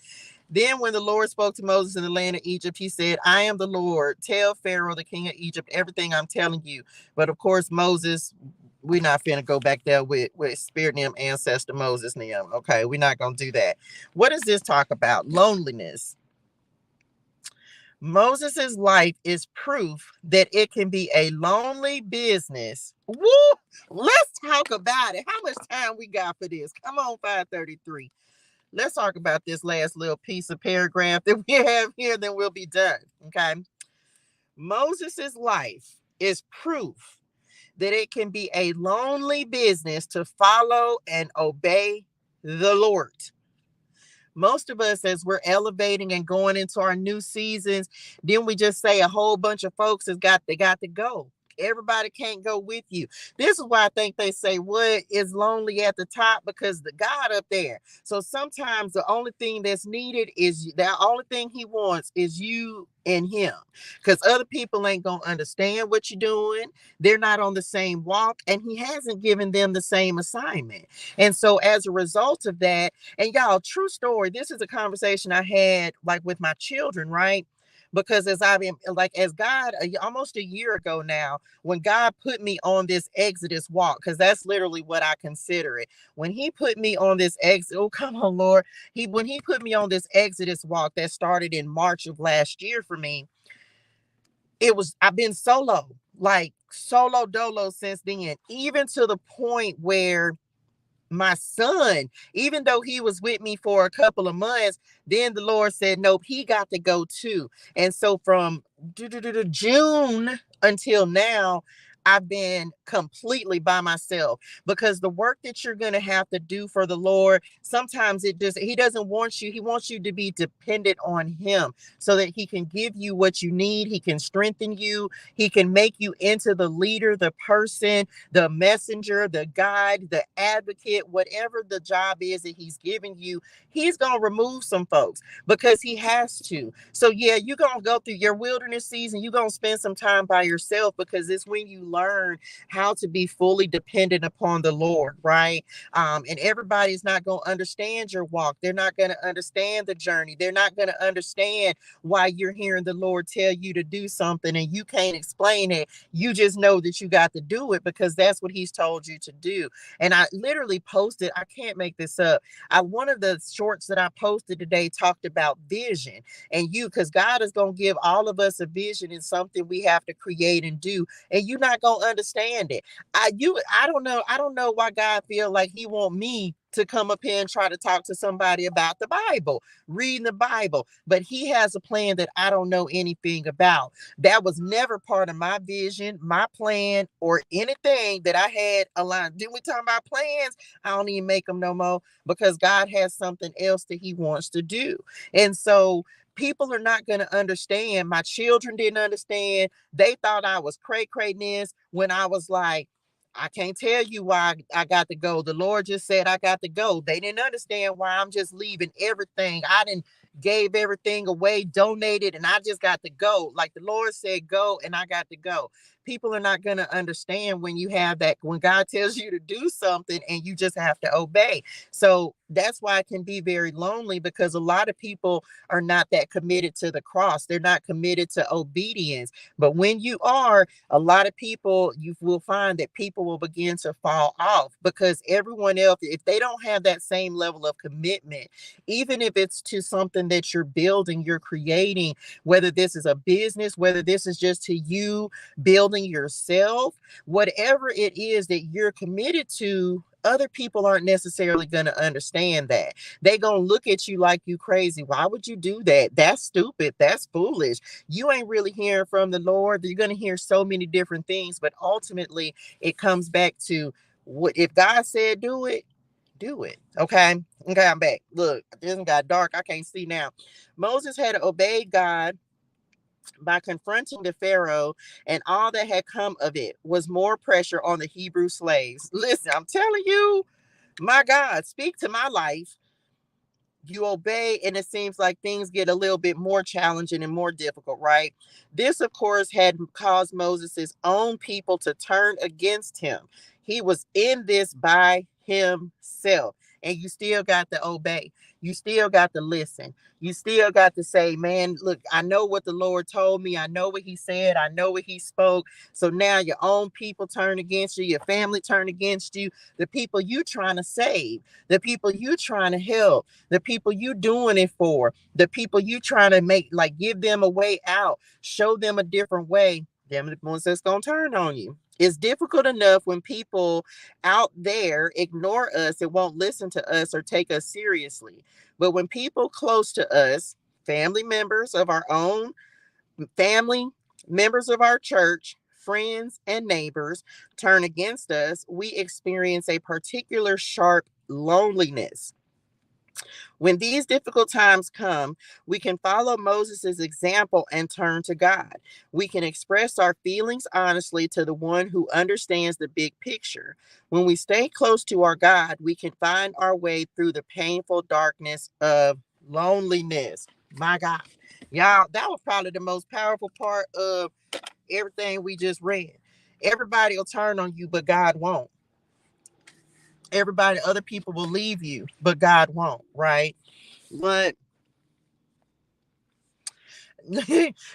Then when the Lord spoke to Moses in the land of Egypt, he said, I am the Lord. Tell Pharaoh, the king of Egypt, everything I'm telling you. But of course, Moses, we're not finna go back there with spirit name ancestor Moses name. Okay, we're not gonna do that. What does this talk about? Loneliness. Moses's life is proof that it can be a lonely business. Woo! Let's talk about it. How much time we got for this? Come on, 533. Let's talk about this last little piece of paragraph that we have here, then we'll be done. Okay. Moses's life is proof that it can be a lonely business to follow and obey the Lord. Most of us, as we're elevating and going into our new seasons, then we just say a whole bunch of folks they got to go. Everybody can't go with you. This is why I think they say what is lonely at the top, because the God up there. So sometimes the only thing that's needed is the only thing he wants is you and him, because other people ain't gonna understand what you're doing. They're not on the same walk, and he hasn't given them the same assignment. And so as a result of that, and y'all, true story, this is a conversation I had like with my children, right? Because as I've been like, as God, almost a year ago now, when God put me on this Exodus walk, because that's literally what I consider it. When he put me on this oh, come on, Lord. When he put me on this Exodus walk that started in March of last year for me, I've been solo, like solo dolo since then, even to the point where my son, even though he was with me for a couple of months, then the Lord said, nope, he got to go too. And so from June until now, I've been completely by myself, because the work that you're going to have to do for the Lord, sometimes he doesn't want you. He wants you to be dependent on him so that he can give you what you need. He can strengthen you. He can make you into the leader, the person, the messenger, the guide, the advocate, whatever the job is that he's giving you. He's going to remove some folks because he has to. So yeah, you're going to go through your wilderness season. You're going to spend some time by yourself, because it's when you learn how to be fully dependent upon the Lord, right? And everybody's not going to understand your walk. They're not going to understand the journey. They're not going to understand why you're hearing the Lord tell you to do something and you can't explain it. You just know that you got to do it because that's what he's told you to do. And I literally posted, I can't make this up. One of the shorts that I posted today talked about vision, and because God is going to give all of us a vision and something we have to create and do, and you're not going to understand it. I don't know. I don't know why God feel like he want me to come up here and try to talk to somebody about the Bible, reading the Bible, but he has a plan that I don't know anything about. That was never part of my vision, my plan, or anything that I had aligned. Didn't we talk about plans? I don't even make them no more, because God has something else that he wants to do. And so people are not going to understand. My children didn't understand. They thought I was cray-crayness when I was like, I can't tell you why I got to go. The Lord just said I got to go. They didn't understand why I'm just leaving everything. I didn't gave everything away, donated, and I just got to go. Like the Lord said, go, and I got to go. People are not going to understand when you have that, when God tells you to do something and you just have to obey. So that's why it can be very lonely, because a lot of people are not that committed to the cross. They're not committed to obedience. But when you are, a lot of people, you will find that people will begin to fall off, because everyone else, if they don't have that same level of commitment, even if it's to something that you're building, you're creating, whether this is a business, whether this is just to you building yourself, whatever it is that you're committed to, other people aren't necessarily going to understand that. They're going to look at you like you crazy. Why would you do that? That's stupid. That's foolish. You ain't really hearing from the Lord. You're going to hear so many different things, but ultimately it comes back to, what if God said do it, do it. Okay. Okay, I'm back. Look, this got dark. I can't see now. Moses had to obey God by confronting the Pharaoh, and all that had come of it was more pressure on the Hebrew slaves. Listen, I'm telling you, my God, speak to my life. You obey, and it seems like things get a little bit more challenging and more difficult, right? This, of course, had caused Moses' own people to turn against him. He was in this by himself, and you still got to obey. You still got to listen. You still got to say, man, look, I know what the Lord told me. I know what he said. I know what he spoke. So now your own people turn against you. Your family turn against you. The people you trying to save, the people you trying to help, the people you doing it for, the people you trying to make, like, give them a way out, show them a different way, them the ones that's going to turn on you. It's difficult enough when people out there ignore us and won't listen to us or take us seriously. But when people close to us, family members of our own family, members of our church, friends, and neighbors turn against us, we experience a particular sharp loneliness. When these difficult times come, we can follow Moses' example and turn to God. We can express our feelings honestly to the one who understands the big picture. When we stay close to our God, we can find our way through the painful darkness of loneliness. My God. Y'all, that was probably the most powerful part of everything we just read. Everybody will turn on you, but God won't. Everybody, other people will leave you, but God won't, right? But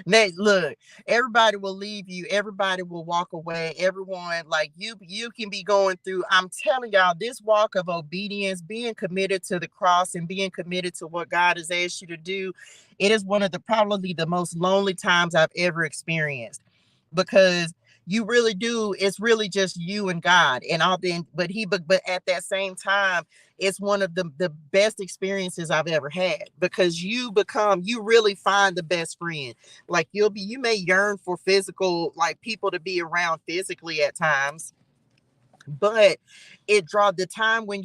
Nate, look, everybody will leave you, everybody will walk away, everyone, like you can be going through. I'm telling y'all, this walk of obedience, being committed to the cross and being committed to what God has asked you to do, it is one of the probably the most lonely times I've ever experienced, because you really do, it's really just you and God and all the, but at that same time, it's one of the best experiences I've ever had, because you really find the best friend. Like you may yearn for physical, like people to be around physically at times, but it draw the time when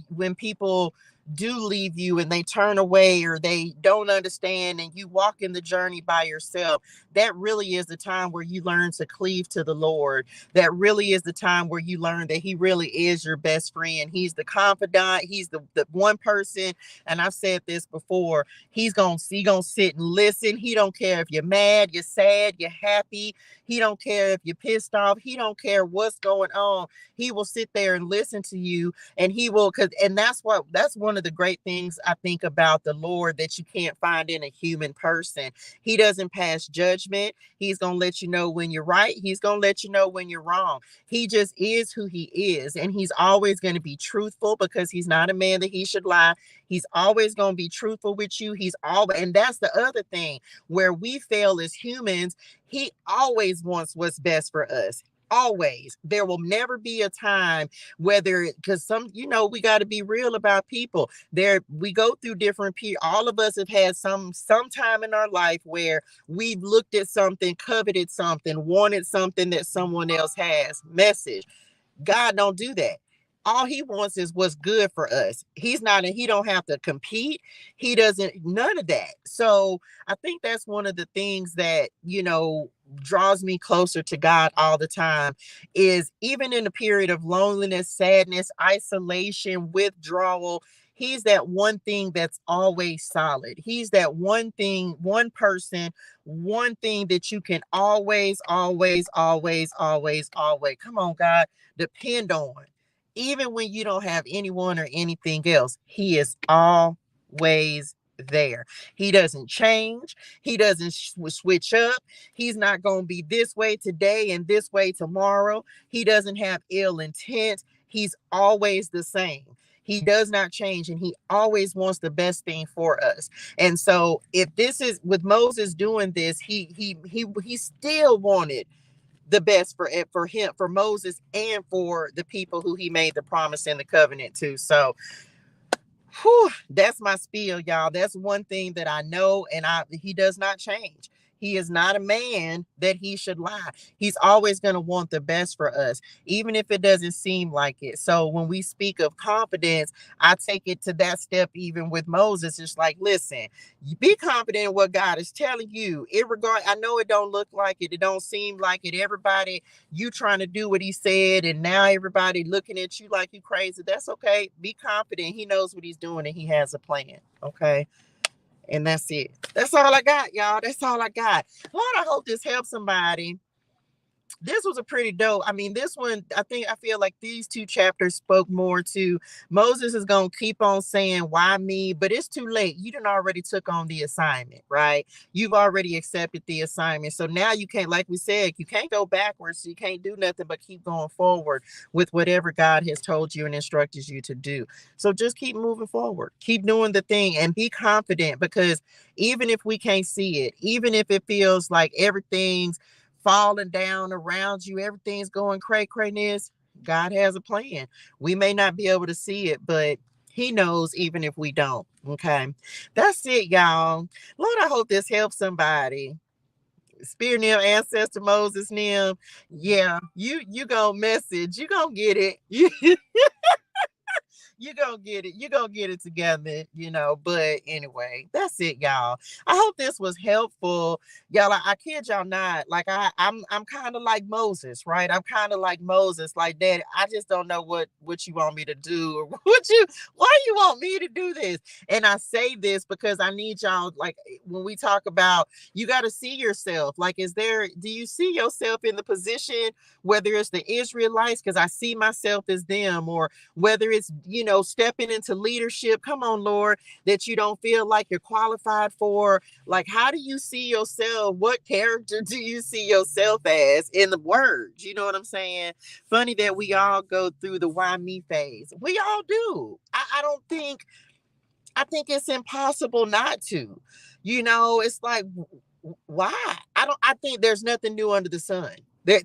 when people do leave you and they turn away or they don't understand and you walk in the journey by yourself. That really is the time where you learn to cleave to the Lord. That really is the time where you learn that he really is your best friend. He's the confidant. He's the one person, and I've said this before, he gonna sit and listen. He don't care if you're mad, you're sad, you're happy. He don't care if you're pissed off. He don't care what's going on. He will sit there and listen to you, and he will, and that's one of the great things I think about the Lord that you can't find in a human person. He doesn't pass judgment. He's going to let you know when you're right. He's going to let you know when you're wrong. He just is who he is, and he's always going to be truthful because he's not a man that he should lie. He's always going to be truthful with you. He's always, and that's the other thing where we fail as humans. He always wants what's best for us. Always. There will never be a time, whether, because we got to be real about people. There, we go through different people. All of us have had some time in our life where we've looked at something, coveted something, wanted something that someone else has. Message. God don't do that. All he wants is what's good for us. He don't have to compete. He doesn't, none of that. So I think that's one of the things that, draws me closer to God all the time, is even in a period of loneliness, sadness, isolation, withdrawal, he's that one thing that's always solid. He's that one thing, one person, one thing that you can always, always, always, always, always, come on, God, depend on. Even when you don't have anyone or anything else, he is always there. He doesn't change. He doesn't switch up. He's not going to be this way today and this way tomorrow. He doesn't have ill intent. He's always the same. He does not change, and he always wants the best thing for us. And so if this is with Moses doing this, he still wanted the best for him, for Moses, and for the people who he made the promise and the covenant to. So that's my spiel, y'all. That's one thing that I know, and he does not change. He is not a man that he should lie. He's always going to want the best for us, even if it doesn't seem like it. So when we speak of confidence, I take it to that step even with Moses. It's like, listen, be confident in what God is telling you. I know it don't look like it. It don't seem like it. Everybody, you trying to do what he said, and now everybody looking at you like you crazy. That's okay. Be confident. He knows what he's doing, and he has a plan. Okay. And that's it. That's all I got, y'all. That's all I got. Lord, I hope this helps somebody. This was a pretty dope. I mean, this one, I feel like these two chapters spoke more to Moses is going to keep on saying, why me? But it's too late. You done already took on the assignment, right? You've already accepted the assignment. So now you can't, like we said, you can't go backwards. So you can't do nothing but keep going forward with whatever God has told you and instructed you to do. So just keep moving forward. Keep doing the thing and be confident, because even if we can't see it, even if it feels like everything's falling down around you, everything's going craziness, God has a plan. We may not be able to see it, but he knows even if we don't. Okay. That's it, y'all. Lord, I hope this helps somebody. Spirit Nim, ancestor Moses Nim. Yeah, you gonna message. You gonna get it. You gonna get it. You gonna get it together, you know. But anyway, that's it, y'all. I hope this was helpful, y'all. I kid y'all not. Like I'm kind of like Moses, right? I'm kind of like Moses, like Daddy. I just don't know what you want me to do, or why you want me to do this. And I say this because I need y'all. Like when we talk about, you got to see yourself. Like, do you see yourself in the position? Whether it's the Israelites, because I see myself as them, or whether it's, stepping into leadership, come on, Lord, that you don't feel like you're qualified for. Like, how do you see yourself? What character do you see yourself as in the words? You know what I'm saying? Funny that we all go through the why me phase. We all do. I think it's impossible not to. It's like, why? I think there's nothing new under the sun.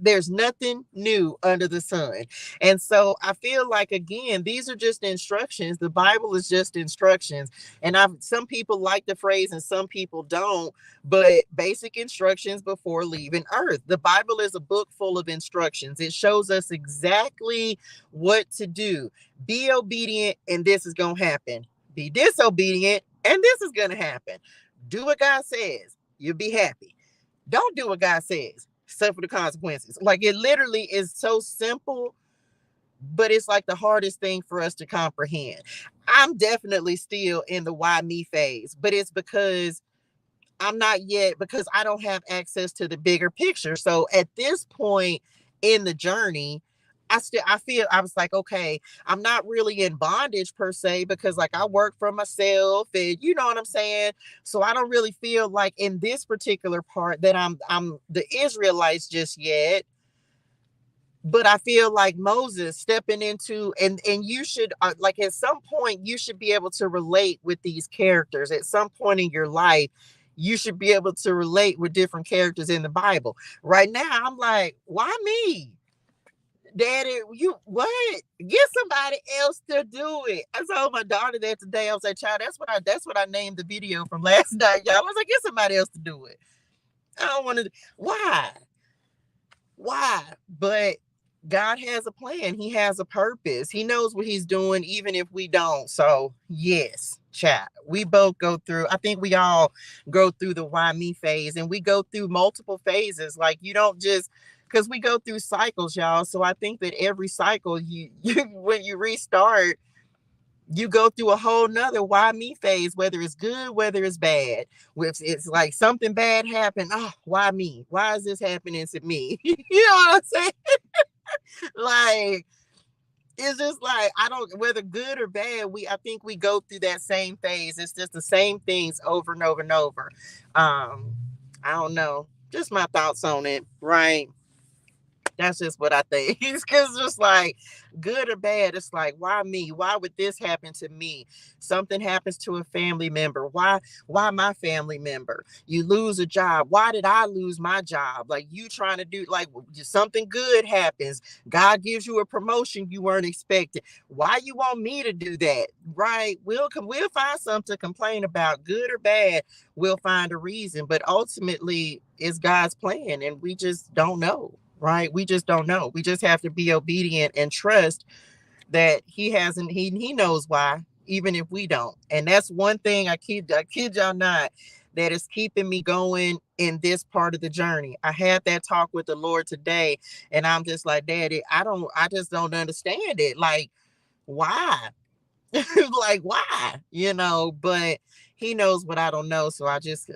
There's nothing new under the sun. And so I feel like, again, these are just instructions. The Bible is just instructions. And some people like the phrase and some people don't, but basic instructions before leaving earth. The Bible is a book full of instructions. It shows us exactly what to do. Be obedient and this is going to happen. Be disobedient and this is going to happen. Do what God says. You'll be happy. Don't do what God says. Suffer the consequences. Like, it literally is so simple, but it's like the hardest thing for us to comprehend. I'm definitely still in the why me phase, but it's because I'm not yet, because I don't have access to the bigger picture. So at this point in the journey, I was like, okay, I'm not really in bondage per se, because like I work for myself and you know what I'm saying? So I don't really feel like in this particular part that I'm the Israelites just yet. But I feel like Moses stepping into, and you should, like, at some point you should be able to relate with these characters. At some point in your life, you should be able to relate with different characters in the Bible. Right now, I'm like, why me? Daddy, you what? Get somebody else to do it. I told my daughter that today. I was like, child, that's what I named the video from last night, y'all. I was like, get somebody else to do it. I don't want to. Why? Why? But God has a plan. He has a purpose. He knows what he's doing, even if we don't. So yes, chat. We both go through, I think we all go through the why me phase, and we go through multiple phases. Like, you don't just, because we go through cycles, y'all. So I think that every cycle you when you restart, you go through a whole nother why me phase, whether it's good, whether it's bad. It's like something bad happened. Oh, why me? Why is this happening to me? You know what I'm saying? Like, it's just like, I don't, whether good or bad, I think we go through that same phase. It's just the same things over and over and over. I don't know. Just my thoughts on it, right? That's just what I think. It's because just like, good or bad, it's like, why me? Why would this happen to me? Something happens to a family member. Why my family member? You lose a job. Why did I lose my job? Like, you trying to do, like, something good happens. God gives you a promotion you weren't expecting. Why you want me to do that? Right? We'll find something to complain about, good or bad. We'll find a reason, but ultimately it's God's plan, and we just don't know. Right? We just don't know. We just have to be obedient and trust that he knows why, even if we don't. And that's one thing I kid y'all not, that is keeping me going in this part of the journey. I had that talk with the Lord today, and I'm just like, Daddy, I just don't understand it. Like, why? Like, why? But he knows what I don't know. So I just,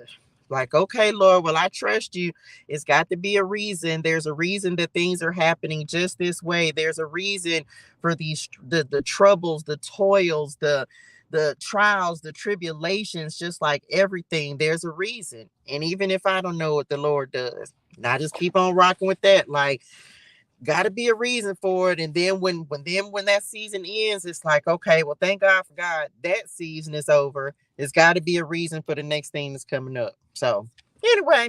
like, okay, Lord, well, I trust you. It's got to be a reason. There's a reason that things are happening just this way. There's a reason for the troubles, the toils, the trials, the tribulations, just like everything. There's a reason. And even if I don't know what the Lord does, and I just keep on rocking with that. Like, got to be a reason for it. And then when that season ends, it's like, okay, well, thank God for God, that season is over. It's got to be a reason for the next thing that's coming up. So anyway,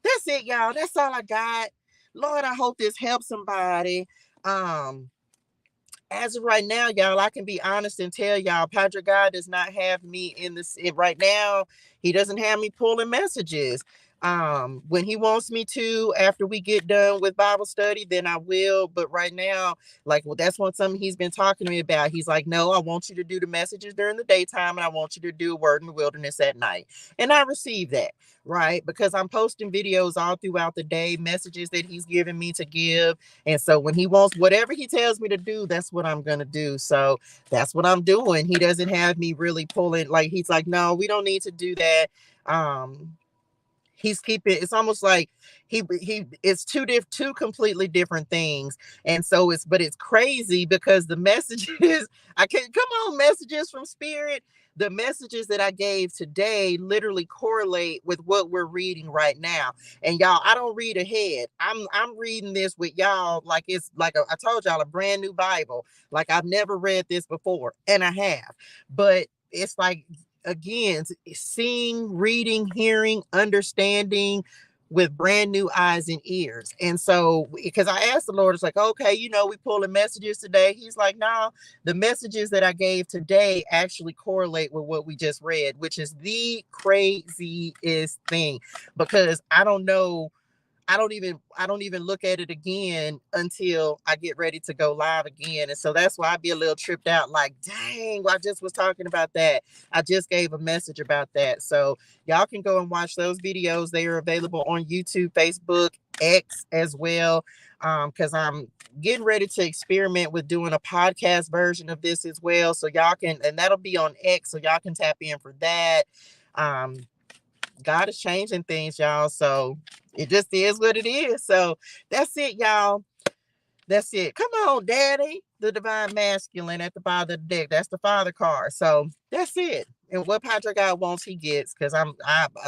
that's it, y'all. That's all I got. Lord, I hope this helps somebody. As of right now, y'all, I can be honest and tell y'all, Padre God does not have me in this right now. He doesn't have me pulling messages. When he wants me to, after we get done with Bible study, then I will. But right now, like, well, that's something he's been talking to me about. He's like, no, I want you to do the messages during the daytime, and I want you to do a word in the wilderness at night. And I receive that, right? Because I'm posting videos all throughout the day, messages that he's given me to give. And so when he wants whatever he tells me to do, that's what I'm going to do. So that's what I'm doing. He doesn't have me really pulling, like, he's like, no, we don't need to do that. He's keeping, it's almost like it's two completely different things. And so it's crazy because the messages I can't, come on, messages from spirit, the messages that I gave today literally correlate with what we're reading right now. And y'all, I don't read ahead. I'm reading this with y'all like it's like I told y'all, a brand new Bible. Like I've never read this before, and I have. But it's like, again, seeing, reading, hearing, understanding with brand new eyes and ears. And so, because I asked the Lord, it's like, okay, we pulling messages today. He's like, no, the messages that I gave today actually correlate with what we just read, which is the craziest thing, because I don't even look at it again until I get ready to go live again. And so that's why I be a little tripped out, like, dang, I just was talking about that. I just gave a message about that. So y'all can go and watch those videos. They are available on YouTube, Facebook, X as well. Because I'm getting ready to experiment with doing a podcast version of this as well. So y'all can, and that'll be on X, so y'all can tap in for that. God is changing things, y'all. So it just is what it is. So that's it, y'all. That's it. Come on, Daddy. The divine masculine at the bottom of the deck. That's the father card. So that's it. And what Patrick God wants, he gets. Because I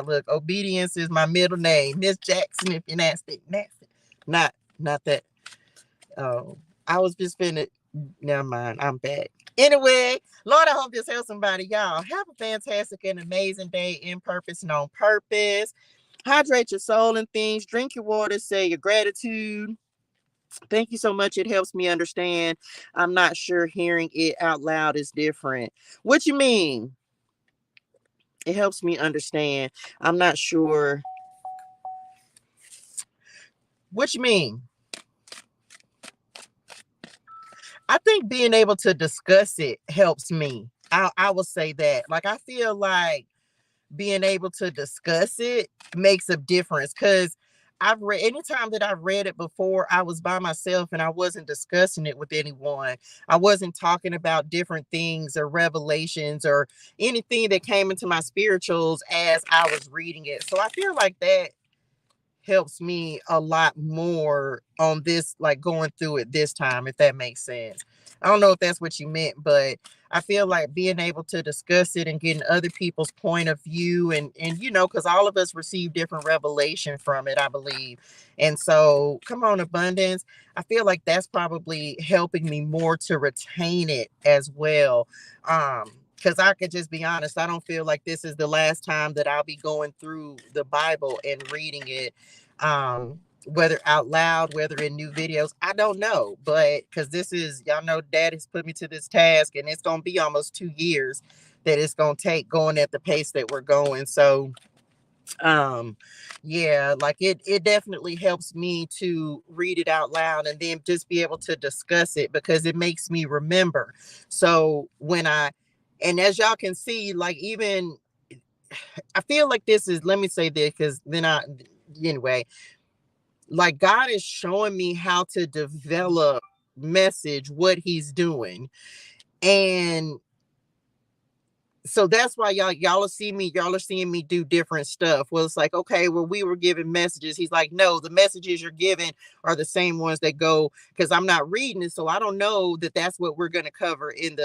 look, obedience is my middle name. Miss Jackson, if you're nasty. Not that. Oh, I was just finna. Never mind. I'm back. Anyway, Lord, I hope this helps somebody. Y'all have a fantastic and amazing day in purpose and on purpose. Hydrate your soul and things. Drink your water. Say your gratitude. Thank you so much. It helps me understand. I'm not sure hearing it out loud is different. What you mean? It helps me understand. I'm not sure. What you mean? I think being able to discuss it helps me. I will say that. Like, I feel like being able to discuss it makes a difference, because I've read, anytime that I've read it before, I was by myself and I wasn't discussing it with anyone. I wasn't talking about different things or revelations or anything that came into my spirituals as I was reading it. So I feel like that helps me a lot more on this, like going through it this time, if that makes sense. I don't know if that's what you meant, but I feel like being able to discuss it and getting other people's point of view, and because all of us receive different revelation from it, I believe. And so, come on, abundance. I feel like that's probably helping me more to retain it as well. Because I could just be honest, I don't feel like this is the last time that I'll be going through the Bible and reading it. Whether out loud, whether in new videos, I don't know. But because this is, y'all know, Dad has put me to this task, and it's going to be almost 2 years that it's going to take, going at the pace that we're going. So, yeah, like it definitely helps me to read it out loud and then just be able to discuss it, because it makes me remember. So and as y'all can see, like, even I feel like this is, let me say this, because anyway, like, God is showing me how to develop message, what he's doing. And so that's why y'all are seeing me do different stuff. Well, it's like, okay, well, we were giving messages. He's like, no, the messages you're giving are the same ones that go, because I'm not reading it, so I don't know that that's what we're going to cover in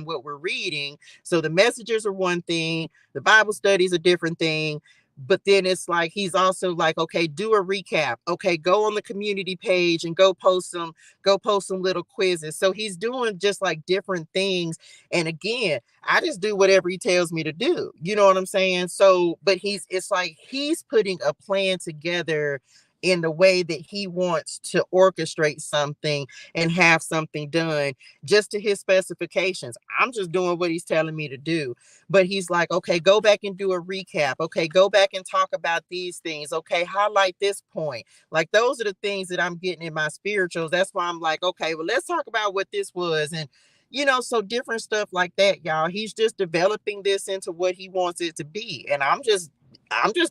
what we're reading. So the messages are one thing, the Bible study is a different thing. But then it's like, he's also like, okay, do a recap. Okay, go on the community page and go post some little quizzes. So he's doing just like different things. And again, I just do whatever he tells me to do. You know what I'm saying? So, but it's like he's putting a plan together in the way that he wants to orchestrate something and have something done just to his specifications. I'm just doing what he's telling me to do. But he's like, okay, go back and do a recap. Okay, go back and talk about these things. Okay, highlight this point. Like, those are the things that I'm getting in my spirituals. That's why I'm like, okay, well, let's talk about what this was. And, so different stuff like that, y'all. He's just developing this into what he wants it to be. And I'm just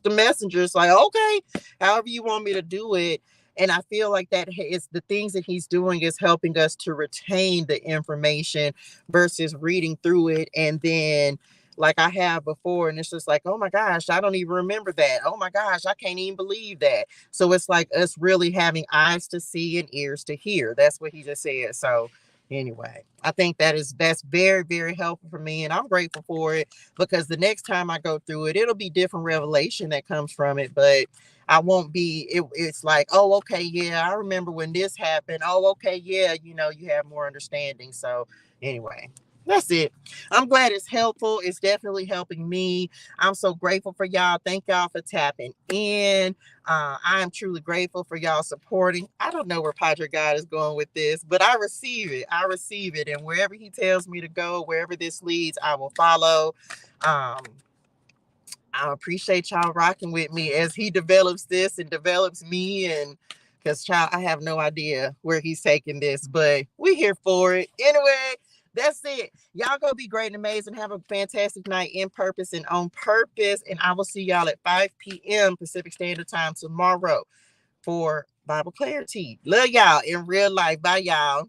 the messenger. It's like, okay, however you want me to do it. And I feel like that is the things that he's doing is helping us to retain the information versus reading through it and then like I have before, and it's just like, oh my gosh, I don't even remember that. Oh my gosh, I can't even believe that. So it's like us really having eyes to see and ears to hear. That's what he just said. So anyway, I think that's very, very helpful for me, and I'm grateful for it, because the next time I go through it, it'll be different revelation that comes from it, but I won't be it's like, oh, okay, yeah, I remember when this happened. Oh, okay, yeah, you have more understanding. So anyway, that's it. I'm glad it's helpful. It's definitely helping me. I'm so grateful for y'all. Thank y'all for tapping in. I am truly grateful for y'all supporting. I don't know where Padre God is going with this, but I receive it. I receive it. And wherever he tells me to go, wherever this leads, I will follow. I appreciate y'all rocking with me as he develops this and develops me. And because, child, I have no idea where he's taking this, but we're here for it. Anyway, that's it. Y'all go be great and amazing. Have a fantastic night in purpose and on purpose. And I will see y'all at 5 p.m. Pacific Standard Time tomorrow for Bible Clarity. Love y'all in real life. Bye, y'all.